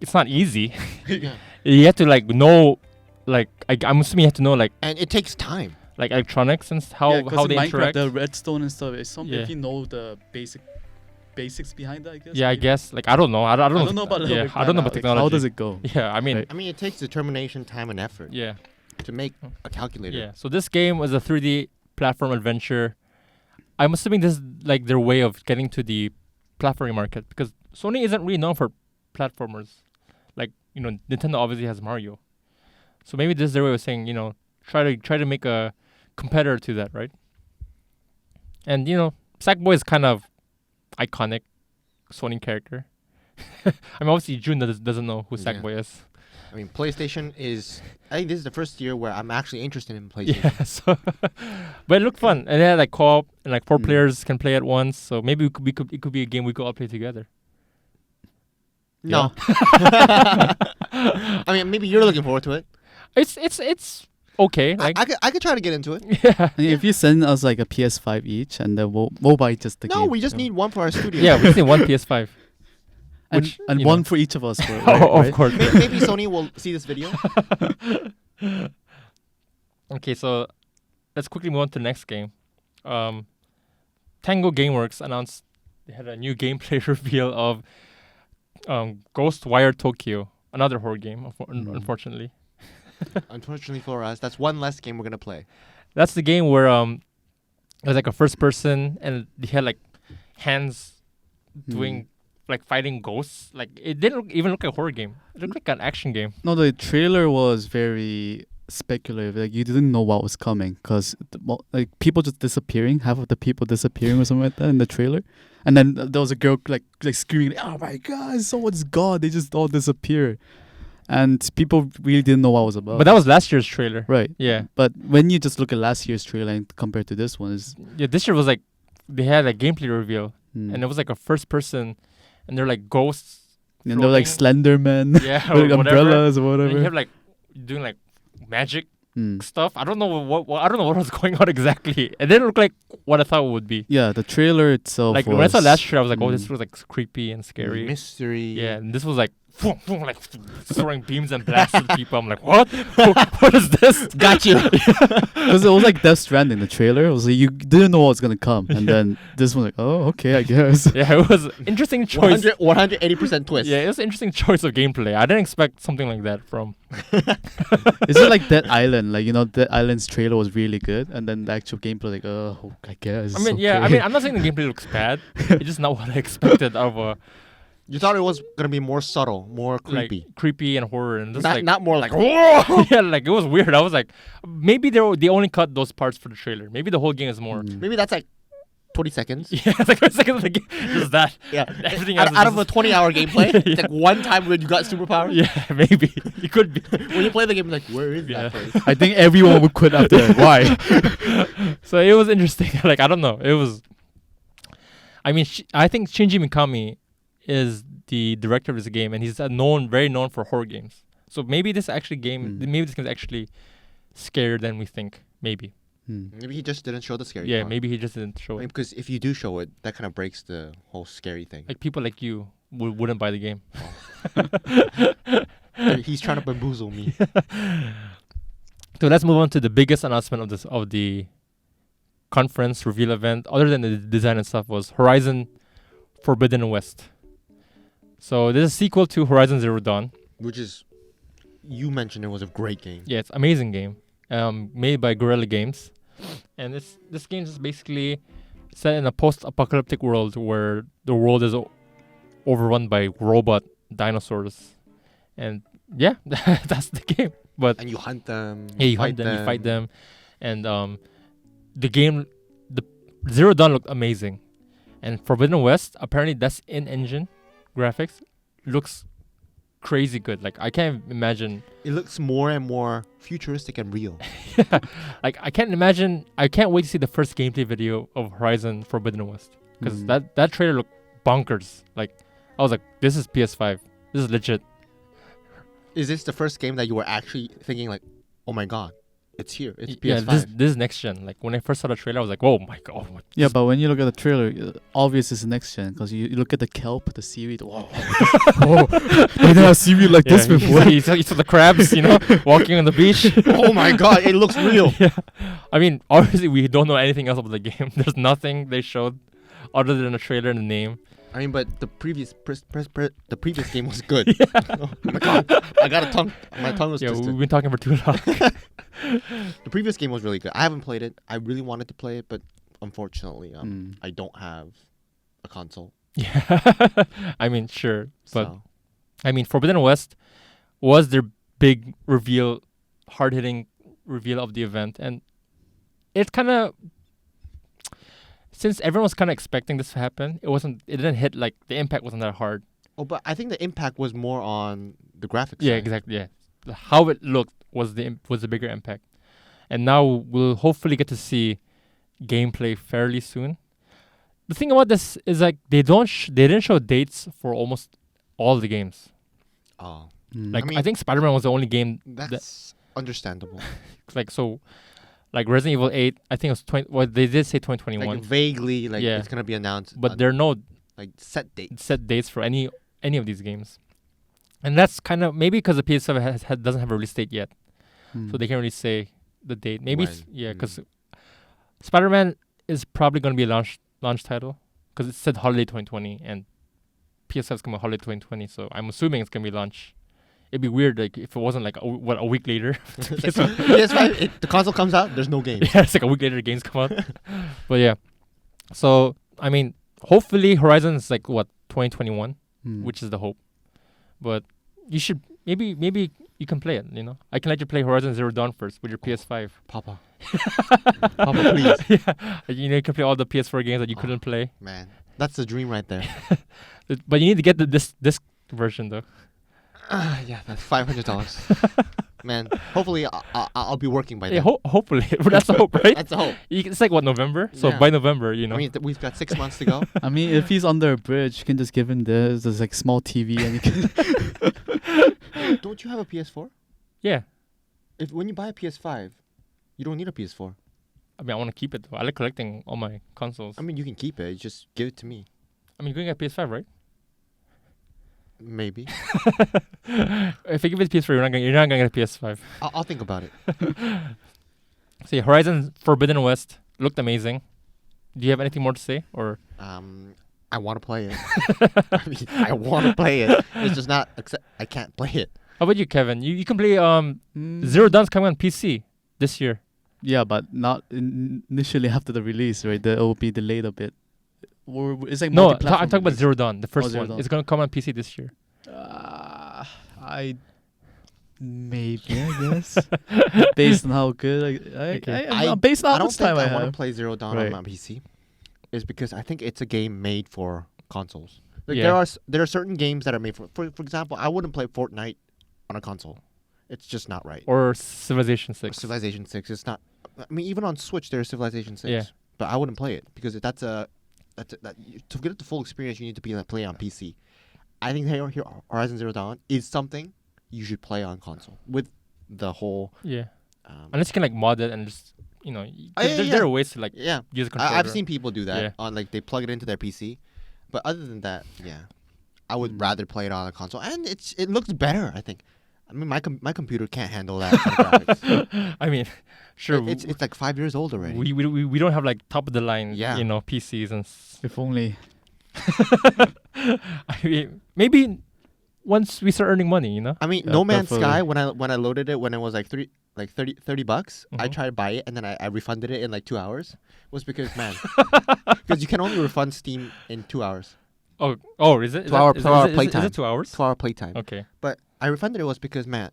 It's not easy. Yeah. You have to like know, like I'm assuming you have to know like And it takes time. electronics and how Yeah, 'cause how in they Minecraft, interact. the redstone and stuff. It's Yeah. if you know the basics behind that, I guess. Yeah, I maybe. guess like I don't know. I don't know about Little yeah, Big I don't know about Planet. Like, technology. how does it go? Yeah, I mean, Right. I mean, it takes determination, time, and effort yeah. to make a calculator. Yeah. So this game was a 3D platform adventure. I'm assuming this is like their way of getting to the platforming market, because Sony isn't really known for platformers. Like, Nintendo obviously has Mario. So maybe this is their way of saying, try to make a competitor to that, right? And Sackboy is kind of iconic Sony character. I mean, obviously June doesn't know who Yeah. Sackboy is. I mean, PlayStation is. I think this is the first year where I'm actually interested in PlayStation. Yeah, so but it looked fun, and it had like co-op, and like 4 Mm. players can play at once. So maybe it could be a game we could all play together. No. I mean, maybe you're looking forward to it. It's okay. Like I could try to get into it. yeah, And if you send us like a PS5 each, and then we'll buy just the No, game. we just need one for our studio. yeah. We just need one PS5. and, which, and you one know. for each of us. For, Oh, right? of course. Maybe Sony will see this video. Okay, so let's quickly move on to the next game. Tango Gameworks announced they had a new gameplay reveal of Ghostwire Tokyo, another horror game, unfortunately. Unfortunately for us, that's one less game we're gonna play. That's the game where it was like a first person, and they had like hands doing like fighting ghosts. Like it didn't even look like a horror game. It looked like an action game. No, the trailer was very speculative. Like you didn't know what was coming because like people just disappearing, half of the people disappearing or something like that in the trailer, and then there was a girl like screaming, "Oh my God, someone's gone!" They just all disappear, and people really didn't know what it was about. But that was last year's trailer. right. Yeah. But when you just look at last year's trailer and compared to this one, is Yeah, this year was like they had a gameplay reveal, and it was like a first person, and they're like ghosts. and they're like floating. Slender Man, Yeah, with or whatever. umbrellas or And whatever. you have like doing like magic Mm. stuff. I don't know what I don't know what was going on exactly. It didn't look like what I thought it would be. Yeah, the trailer itself. Like was, when I saw last year, I was like, oh, this mm, was like creepy and scary. Mystery. Yeah, and this was like boom, boom, like throwing beams and blasts at people. I'm like, what? What is this? Got you. Because it was like Death Stranding, the trailer. It was like you didn't know what's gonna come, and then this one like, oh, okay, I guess. Yeah, it was interesting choice. 180% twist. Yeah, it was an interesting choice of gameplay. I didn't expect something like that from. Is it like Dead Island? Like, you know, Dead Island's trailer was really good, and then the actual gameplay, like, oh, I guess. I mean, yeah, I okay. mean, I'm not saying the gameplay looks bad. It's just not what I expected out of a You thought it was gonna be more subtle, more creepy, like creepy and horror, and just not like not more like whoa. yeah, like it was weird. I was like, maybe they only cut those parts for the trailer. Maybe the whole game is more. Maybe that's like 20 seconds. Yeah, it's like a second of the game. Just that. Yeah. Everything out, else is out of a just- 20-hour gameplay, Yeah. it's like one time when you got superpowers. Yeah, maybe it could be. When you play the game, you're like, where is Yeah. that place? I think everyone would quit after that. Why? So it was interesting. Like I don't know. It was. I mean, I think Shinji Mikami is the director of this game, and he's very known for horror games. So maybe this actually game, maybe this game is actually scarier than we think. Maybe. Maybe he just didn't show the scary Yeah, part. maybe he just didn't show it. Because if you do show it, that kind of breaks the whole scary thing. Like people like you wouldn't buy the game. He's trying to bamboozle me. So let's move on to the biggest announcement of the conference reveal event, other than the design and stuff, was Horizon Forbidden West. So this is a sequel to Horizon Zero Dawn. Which is, you mentioned it was a great game. Yeah, it's an amazing game, made by Guerrilla Games, and this game is basically set in a post-apocalyptic world where the world is overrun by robot dinosaurs, and yeah, that's the game. But And you hunt them. yeah, you hunt them, you fight them, and the game, the Zero Dawn looked amazing, and Forbidden West apparently that's in-engine graphics, looks crazy good. Like I can't imagine. It looks more and more futuristic and real. Like I can't wait to see the first gameplay video of Horizon Forbidden West, because that trailer looked bonkers. Like I was like, this is PS5, this is legit. Is this the first game that you were actually thinking like, oh my god, it's here, it's PS5? Yeah, this is next gen. Like when I first saw the trailer, I was like, oh my god. Yeah, but when you look at the trailer, obvious it's next gen because you look at the kelp, the seaweed. Whoa, we didn't have seaweed like this before. You saw the crabs, walking on the beach. Oh my god, it looks real. Yeah, I mean, obviously we don't know anything else about the game. There's nothing they showed other than a trailer and the name. I mean, but the previous the previous game was good. Oh my god, I got a tongue. My tongue was Yeah, twisted. we've been talking for too long. The previous game was really good. I haven't played it. I really wanted to play it, but unfortunately, I don't have a console. Yeah, I mean, sure, but So. I mean, Forbidden West was their big reveal, hard-hitting reveal of the event, and it kind of, since everyone was kind of expecting this to happen, it didn't hit, like the impact wasn't that hard. Oh, but I think the impact was more on the graphics. Yeah, side. exactly. Yeah, how it looked was the bigger impact, and now we'll hopefully get to see gameplay fairly soon. The thing about this is like they didn't show dates for almost all the games. Oh, Like I mean- I think Spider-Man was the only game that's understandable. like so, like Resident Evil 8. I think it was 20. Well, they did say 2021, Like vaguely, like Yeah. it's gonna be announced. but there are no like set dates. set dates for any of these games, and that's kind of maybe because the PS5 doesn't have a release date yet, so they can't really say the date. Maybe When? because Spider-Man is probably going to be a launch title because it said holiday 2020 and PS5 is coming holiday 2020, so I'm assuming it's going to be launch. It'd be weird like if it wasn't like a week later. PS5, the console comes out. There's no game. Yeah, it's like a week later the games come out. But yeah, so I mean, hopefully Horizon is like 2021, which is the hope. But you should maybe you can play it. I can let you play Horizon Zero Dawn first with your PS5. Papa, Papa, please. Yeah, you can play all the PS4 games that you couldn't play. Man, that's the dream right there. But you need to get the disc version though. Yeah, that's $500. Man, hopefully I'll be working by then. Yeah, hopefully. That's the hope, right? That's the hope. It's like November. So Yeah. by November, I mean, we've got 6 months to go. I mean, if he's under a bridge, you can just give him this. There's like small TV, and you can. Don't you have a PS4? Yeah. When you buy a PS5, you don't need a PS4. I mean, I want to keep it though. I like collecting all my consoles. I mean, you can keep it. Just give it to me. I mean, you're going to get PS5, right? Maybe. If I give it PS4, you're not gonna get a PS5. I'll think about it. See, Horizon Forbidden West looked amazing. Do you have anything more to say, or? I want to play it. I mean, I want to play it. It's just not. I can't play it. How about you, Kevin? You can play Zero Dawn's coming on PC this year. Yeah, but not initially after the release, right? It will be delayed a bit. Or it's like No, multi-platform I'm talking about release. Zero Dawn, the first Zero one. Dawn. It's gonna come on PC this year. I maybe I guess based on how good based on I how don't much think time I I want to have. play Zero Dawn Right. on my PC. Is because I think it's a game made for consoles. Like Yeah. there are certain games that are made for example, I wouldn't play Fortnite on a console. It's just not right. Or Civilization 6. Civilization 6 it's not. I mean, even on Switch there's Civilization 6. Yeah. But I wouldn't play it because to get the full experience you need to play on PC. I think Horizon Zero Dawn is something you should play on console with the whole. Yeah. Unless you can like mod it and just there are ways to like Yeah, use a controller. I've seen people do that Yeah. on like they plug it into their PC, but other than that, yeah, I would rather play it on a console, and it looks better. I think. I mean, my computer can't handle that kind of graphics. I mean, sure. It's like 5 years old already. We don't have like top of the line, Yeah. PCs and. If only. I mean, maybe once we start earning money, I mean, Yeah, No Man's definitely. Sky when I loaded it when it was like $30, I Mhm. tried to buy it and then I refunded it in like 2 hours. Was because man, because you can only refund Steam in 2 hours. Oh, is it? 2-hour Is playtime. it 2 hours? 2 hour playtime. Okay. But I refunded it was because man,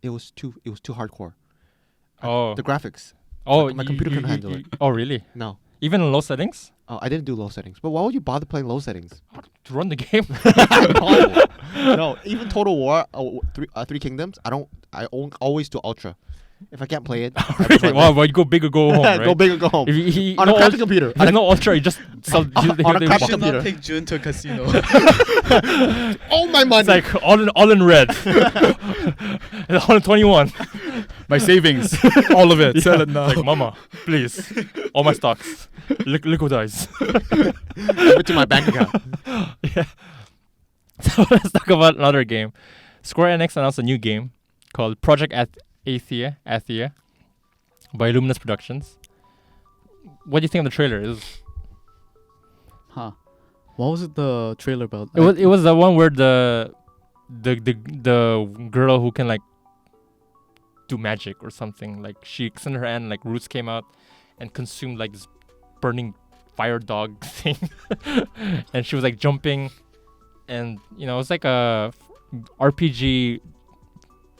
it was too hardcore. Oh. The graphics. Oh, my computer couldn't handle it. Oh, really? No. Even in low settings Oh, I didn't do low settings. But why would you bother playing low settings? to run the game? No, even Total War, Three Kingdoms, I always do ultra. If I can't play it, I Really? refund Wow, it. well, you go big or go home, right? Go big or go home. If he, On a no crappy ult- computer. There's no ultra. You just sell. On a crappy You should computer. not take June to a casino. All my money. It's like all in red. It's all in 21. My savings, all of it. Sell it now. Like, mama, please, all my stocks, liquidize. Give it to my bank account. Yeah. So let's talk about another game. Square Enix announced a new game called Project Athia by Luminous Productions. What do you think of the trailer? Huh? What was it? The trailer about? It was the one where the girl who can like do magic or something, like she extended her hand, like roots came out and consumed like this burning fire dog thing, and she was like jumping, and it was like a RPG,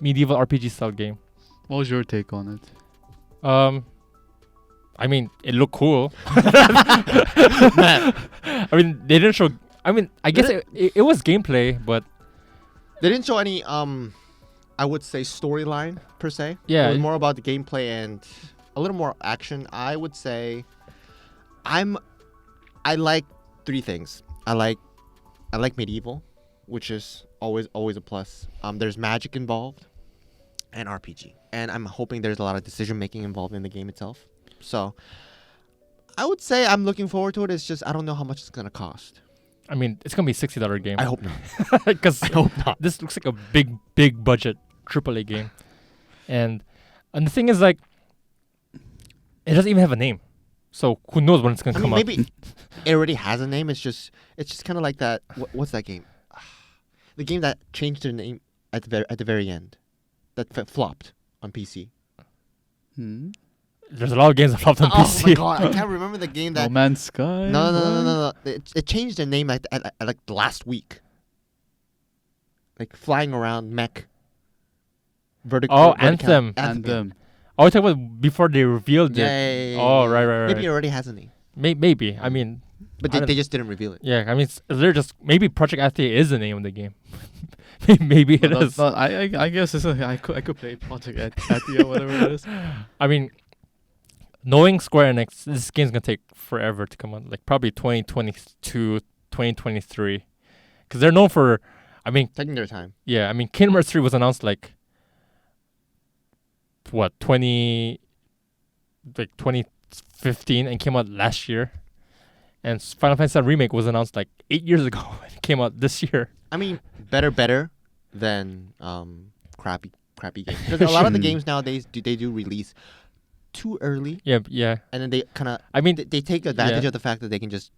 medieval RPG style game. What was your take on it? I mean, it looked cool. Man, I mean, they didn't show. I mean, I guess it was gameplay, but they didn't show any I would say storyline per se. Yeah. It was more about the gameplay and a little more action. I would say I like three things. I like medieval, which is always a plus. There's magic involved and RPG. And I'm hoping there's a lot of decision making involved in the game itself. So I would say I'm looking forward to it. It's just I don't know how much it's gonna cost. I mean, it's gonna be $60 game. I hope not. Because I hope not. this looks like a big budget AAA game, and the thing is like, it doesn't even have a name, so who knows when it's gonna I come mean, out? maybe it already has a name. It's just kind of like that. What's that game? The game that changed their name at the very end, that flopped on PC. There's a lot of games that flopped on Oh PC. my god, I can't remember the game No that. Man's Sky. No. It changed their name at like the last week. Like flying around mech. Oh, Anthem. Anthem. Oh, you talking about before they revealed it? Yeah. Oh, right. Maybe it already has a name, Maybe. I mean, but I they don't- just didn't reveal it. yeah. I mean, they're just maybe Project Athia is the name of the game. Maybe it But is. that's not- I guess I could play Project Athia, whatever it is. I mean, knowing Square Enix, this game's gonna take forever to come out. Like probably 2022, 2023, because they're known for. I mean, Taking their time. yeah. I mean, Kingdom Hearts 3 was announced like 2015 and came out last year, And Final Fantasy VII Remake was announced like 8 years ago. It came out this year. I mean, better than crappy games. Because a lot of the games nowadays do release too early, Yeah. and then they kind of I mean, they take advantage of the fact that they can just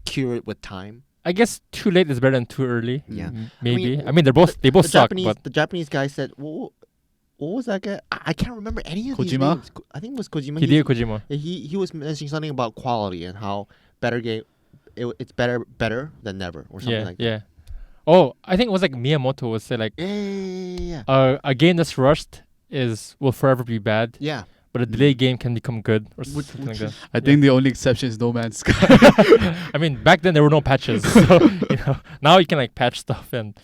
cure it with time. I guess too late is better than too early. Yeah. Maybe. I mean, they both suck. But The Japanese guy said, what was that guy? I can't remember any of these Kojima? names. I think it was Kojima. Hideo Kojima. He was mentioning something about quality and how it's better than never or something like that. Yeah. Oh, I think it was like Miyamoto would say like Yeah. a game that's rushed will forever be bad, Yeah. but a delayed game can become good or Which something like that. is- I think the only exception is No Man's Sky. I mean, back then there were no patches, so now you can like patch stuff and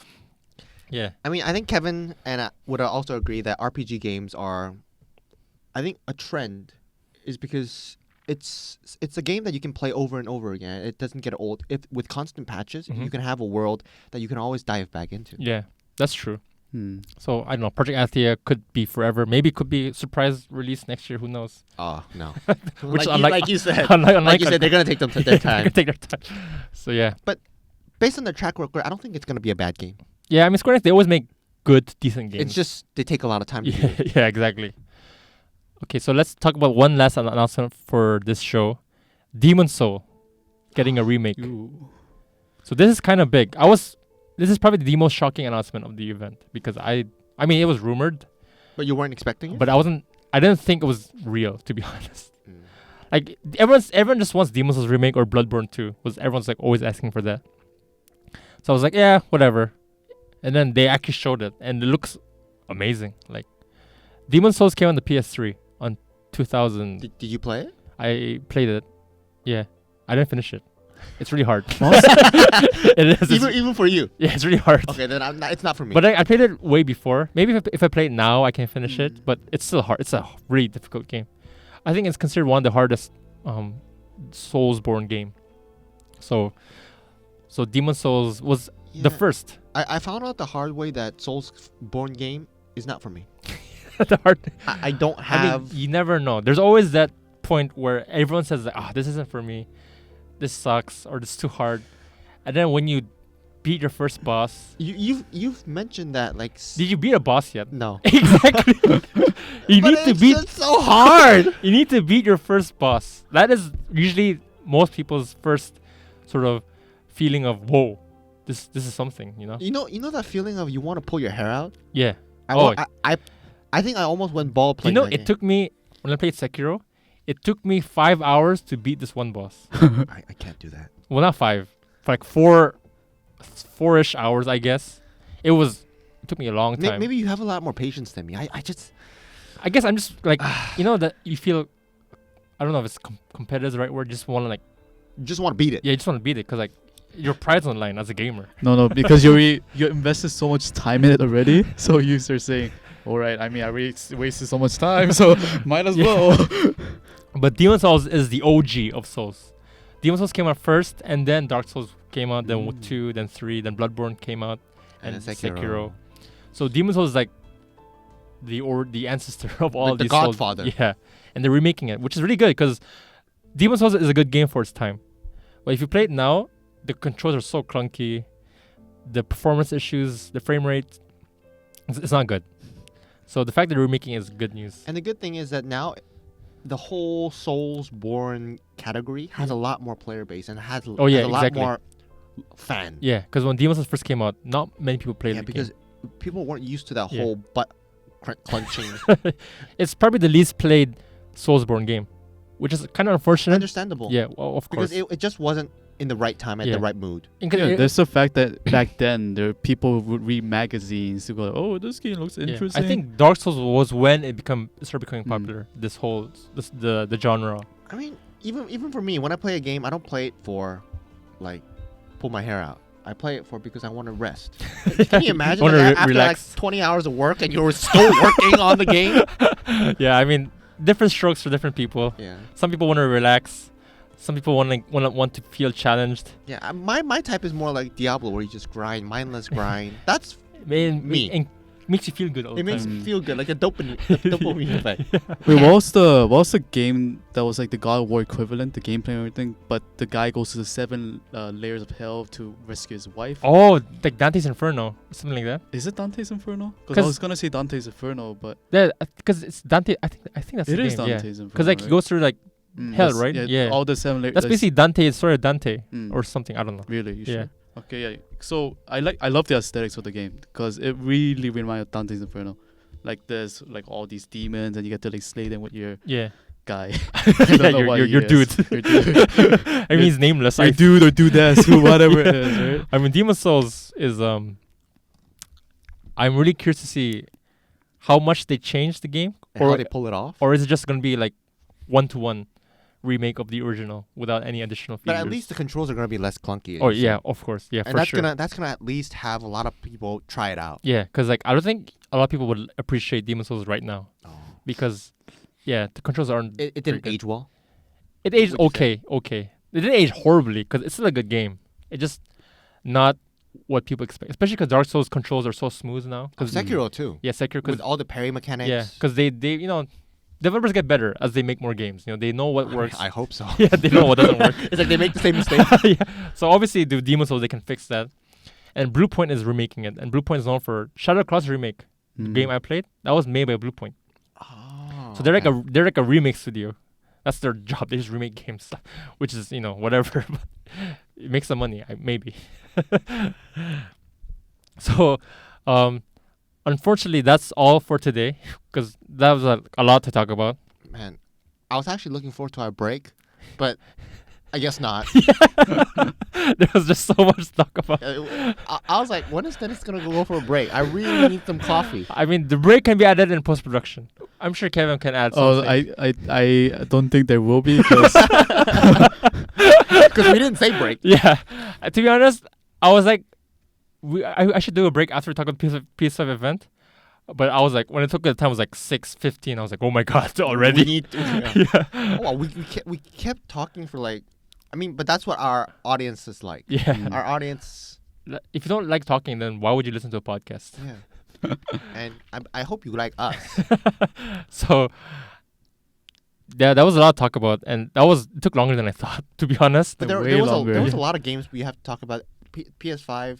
yeah. I mean, I think Kevin and I would also agree that RPG games are, I think, a trend, is because it's a game that you can play over and over again. It doesn't get old. If with constant patches, Mhm. you can have a world that you can always dive back into. Yeah, that's true. Hmm. So I don't know. Project Athia could be forever. Maybe it could be surprise release next year. Who knows? Oh no! Which like you said, unlike like you said, they're gonna take their they time. can take their time. So yeah, Based on their track record, I don't think it's gonna be a bad game. yeah. I mean, Square Enix, they always make good, decent games. It's just they take a lot of time to do yeah, it. yeah, exactly. Okay, so let's talk about one last announcement for this show. Demon Soul getting a remake. Ooh. So this is kind of big. This is probably the most shocking announcement of the event because I mean it was rumored, But you weren't expecting it. but I didn't think it was real, to be honest. Mm. Like everyone just wants Demon Souls remake or Bloodborne 2. Everyone's like always asking for that. So I was like, yeah, whatever. And then they actually showed it and it looks amazing. Like Demon Souls came on the PS3 on 2000. Did you play it? I played it. Yeah. I didn't finish it. It's really hard. It is. Even for you. Yeah, it's really hard. Okay, then it's not for me. But I played it way before. Maybe if I play it now, I can finish it. But it's still hard. It's a really difficult game. I think it's considered one of the hardest Soulsborne game. So Demon Souls was the Yeah. first. I found out the hard way that Soulsborne game is not for me. The hard. I don't I have. mean, you never know. There's always that point where everyone says, this isn't for me. This sucks or this is too hard. And then when you beat your first boss, You've mentioned that like. did you beat a boss yet? No. Exactly. You But need to it's beat. just so hard. You need to beat your first boss. That is usually most people's first sort of feeling of whoa, this is something, you know? You know that feeling of you want to pull your hair out. Yeah. I think I almost went ball You playing. know, that it game. took me when I played Sekiro, it took me 5 hours to beat this one boss. I can't do that. Well, not 5, like 4-ish hours, I guess. It took me a long time. Maybe you have a lot more patience than me. I I guess I'm just like, that you feel. I don't know if it's competitive is the right word. Just want to just want to beat it. you just want to beat it because like your pride's on the line as a gamer. No, because you invested so much time in it already. So you start saying, all right, I mean, I already wasted so much time, so might as Yeah. well. But Demon Souls is the OG of Souls. Demon Souls came out first, and then Dark Souls came out, then 2, then 3, then Bloodborne came out, and then Sekiro. So Demon Souls is like the ancestor of all Like the these Souls. godfather. Yeah, and they're remaking it, which is really good because Demon Souls is a good game for its time. But if you play it now, the controls are so clunky, the performance issues, the frame rate, it's not good. So the fact that they're remaking it is good news. And the good thing is that now, the whole Soulsborne category has a lot more player base and has a lot exactly. more fan. Yeah, because when Demon Souls first came out, not many people played Yeah, the because game. people weren't used to that Yeah. whole butt clenching. It's probably the least played Soulsborne game, which is kind of unfortunate. Understandable. Yeah, well, of course. Because it just wasn't in the right time at Yeah. the right mood. Yeah, there's the fact that back then there people would read magazines to go, oh, this game looks interesting. I think Dark Souls was when it started becoming Mm. popular. The genre. I mean, even for me, when I play a game, I don't play it for, like, pull my hair out. I play it for because I want to rest. Can you imagine Wanna like, after relax. like 20 hours of work and you're still working on the game? Yeah, I mean, different strokes for different people. Yeah. Some people want to relax. Some people want to feel challenged. Yeah, my type is more like Diablo, where you just grind, mindless grind. That's Me. And makes you feel good all the It makes time. you feel good, like a dopamine effect. Wait, what was the game that was like the God of War equivalent, the gameplay and everything, but the guy goes to the 7 layers of hell to rescue his wife? Oh, like Dante's Inferno, something like that. Is it Dante's Inferno? Because 'Cause- I was gonna say Dante's Inferno, but Yeah, because it's Dante. I think that's it the is game. Yeah, Dante's Inferno. because like he right? goes through like hell, that's- right? Yeah. all the 7 layers. that's basically Dante's story of Dante Mm. or something. I don't know. Really, you Yeah. sure? Okay, yeah. So I love the aesthetics of the game because it really reminds me of Dante's Inferno. Like there's like all these demons and you get to like slay them with your Yeah, guy. yeah, your dude. Your dude. I mean, he's nameless. Your dude or dudess, who whatever it is, right? I mean, Demon Souls is I'm really curious to see how much they changed the game, And how they pull it off. or is it just gonna be like 1-to-1 remake of the original without any additional features? But at least the controls are gonna be less clunky. Oh you see. yeah, of course, yeah, And for that's sure. gonna at least have a lot of people try it out. Yeah, because like I don't think a lot of people would appreciate Demon Souls right now because yeah, the controls aren't. It very didn't good. age well. It aged Would you say? okay. It didn't age horribly because it's still a good game. It just not what people expect, especially because Dark Souls controls are so smooth now. Cause Sekiro too. yeah, Sekiro, With cause all the parry mechanics. yeah, because they developers get better as they make more games. They know what works. I hope so. Yeah, they know what doesn't work. It's like they make the same mistake. Yeah. So obviously, the Demon Souls they can fix that, and Bluepoint is remaking it. And Bluepoint is known for Shadow Cross remake. The game I played that was made by Bluepoint. Oh, So they're like a remake studio. That's their job. They just remake games, which is whatever. But it makes some money, maybe. So, unfortunately, that's all for today because that was a lot to talk about. Man, I was actually looking forward to our break, but I guess not. There was just so much to talk about. I was like, when is Dennis gonna go for a break? I really need some coffee. I mean, the break can be added in post production. I'm sure Kevin can add Oh, something. I don't think there will be because Because we didn't say break. Yeah. To be honest, I was like, I should do a break after we talk about the PS5 event. But I was like, when it took the time, it was like 6:15. I was like, oh my god, already. We need to, Yeah. Well, we kept talking for like, I mean, but that's what our audience is like. Yeah. Our audience, If you don't like talking, then why would you listen to a podcast? yeah. And I hope you like us. So, yeah, that was a lot to talk about, and it took longer than I thought, to be honest. But Way there was longer. a lot of games we have to talk about. PS5,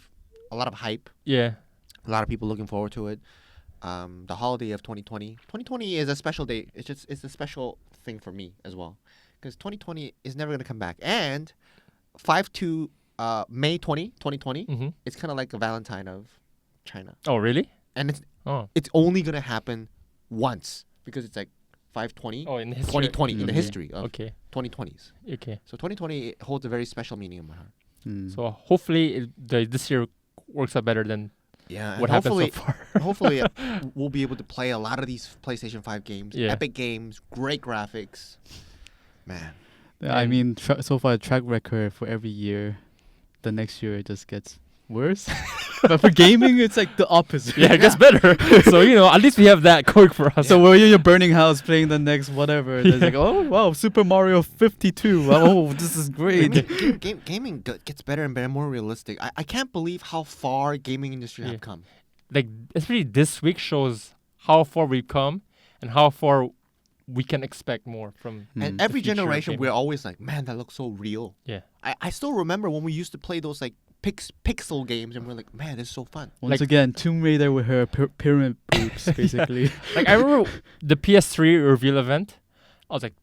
a lot of hype. Yeah. A lot of people looking forward to it. The holiday of 2020. 2020 is a special day. It's a special thing for me as well, because 2020 is never gonna come back. And 5 to May 2020, Mm-hmm. it's kind of like a Valentine of China, Oh, really? and Oh. it's only gonna happen once because it's like 520, Oh, in the history. 2020 in the Okay. history of Okay. 2020s. Okay. So 2020 holds a very special meaning in my heart. So hopefully this year works out better than Yeah, and what happened so hopefully, far. hopefully we'll be able to play a lot of these PlayStation 5 games. Yeah. Epic games, great graphics. Man. Yeah, I And- mean, so far track record for every year, the next year it just gets worse. But for gaming, it's like the opposite. Yeah, it gets better. So at least we have that going for us. So when you're in your burning house playing the next whatever, it's like, oh wow, Super Mario 52. Oh, this is I great. mean, gaming gets better and better, more realistic. I can't believe how far gaming industry Yeah. have come. Like especially this week shows how far we've come and how far we can expect more from. And Mm. every The future of generation, gaming. we're always like, man, that looks so real. Yeah. I still remember when we used to play those like pixel games, and we're like, man, this is so fun. Once like- again, Tomb Raider with her pyramid boobs, basically. Like I remember the PS3 reveal event. I was like,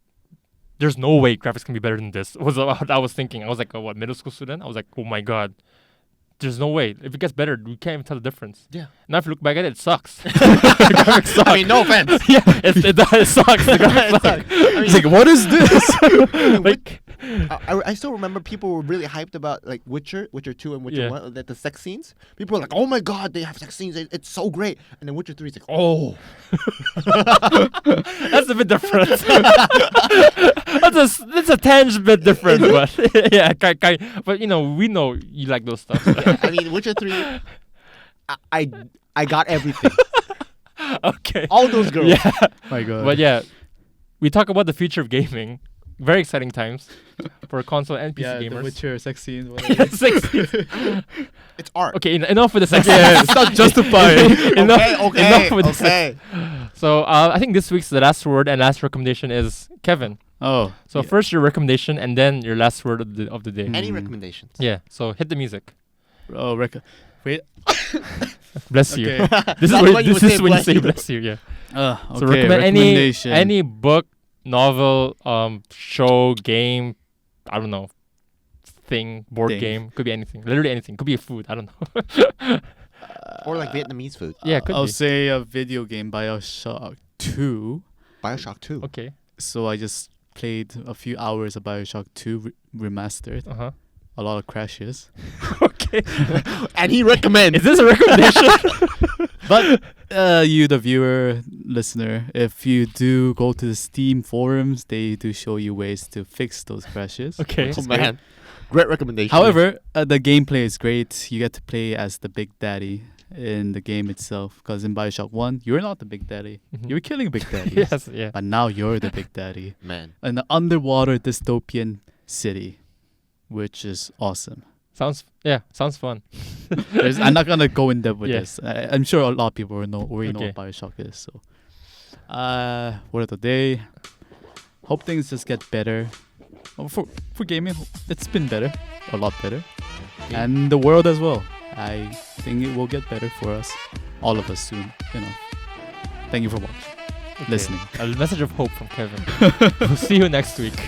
"There's no way graphics can be better than this." Was what I was thinking. I was like, a middle school student? I was like, "Oh my god, there's no way. If it gets better, we can't even tell the difference." Yeah. Now if you look back at it, it sucks. Graphics suck. I mean, no offense. Yeah, it sucks. The graphics suck. It's like, what is this? Like, I still remember people were really hyped about like Witcher 2 and Witcher Yeah. 1, the sex scenes. People were like, oh my god, they have sex scenes. It's so great. And then Witcher 3 is like, oh. that's a bit different. That's a tangent bit different, but yeah, but we know you like those stuff. Yeah, I mean, Witcher 3, I got everything. Okay. All those girls. Yeah. My God. But yeah, we talk about the future of gaming. very exciting times for console and PC Yeah, gamers. The Witcher sex scene. Sex- It's art. okay, enough with the sex. Yeah, stop justifying. Enough with the sex. So I think this week's the last word and last recommendation is Kevin. Oh, So yeah. first your recommendation and then your last word of the day. Any Mm. recommendations? Yeah. So hit the music. Oh, wait. Bless you. Okay. This is That's when, what you this would is say, when you bless say you. bless you. Yeah. Okay. So recommend recommendation. any book, novel, show, game, I don't know, thing, board Thing. game. Could be anything. Literally anything. Could be a food. I don't know. Or like Vietnamese food. Yeah, could I'll be. say a video game, BioShock 2. Bioshock 2. Okay. So I just played a few hours of BioShock 2 remastered. Uh huh. A lot of crashes. Okay. And he recommends. Is this a recommendation? But you, the viewer, listener, if you do go to the Steam forums, they do show you ways to fix those crashes. Okay. which Oh is great. man, great recommendation. However, the gameplay is great. You get to play as the Big Daddy in the game itself. Because in Bioshock 1, you're not the Big Daddy. Mhm. You were killing Big Daddies. Yes. Yeah. But now you're the Big Daddy. man, In an underwater dystopian city, which is awesome. Sounds fun. I'm not going to go in depth with Yeah. this. I'm sure a lot of people already know Okay. what Bioshock is. So, word of the day. Hope things just get better. For gaming, it's been better. A lot better. Yeah. And the world as well. I think it will get better for us. All of us soon. Thank you for watching. Okay. Listening. A message of hope from Kevin. We'll see you next week.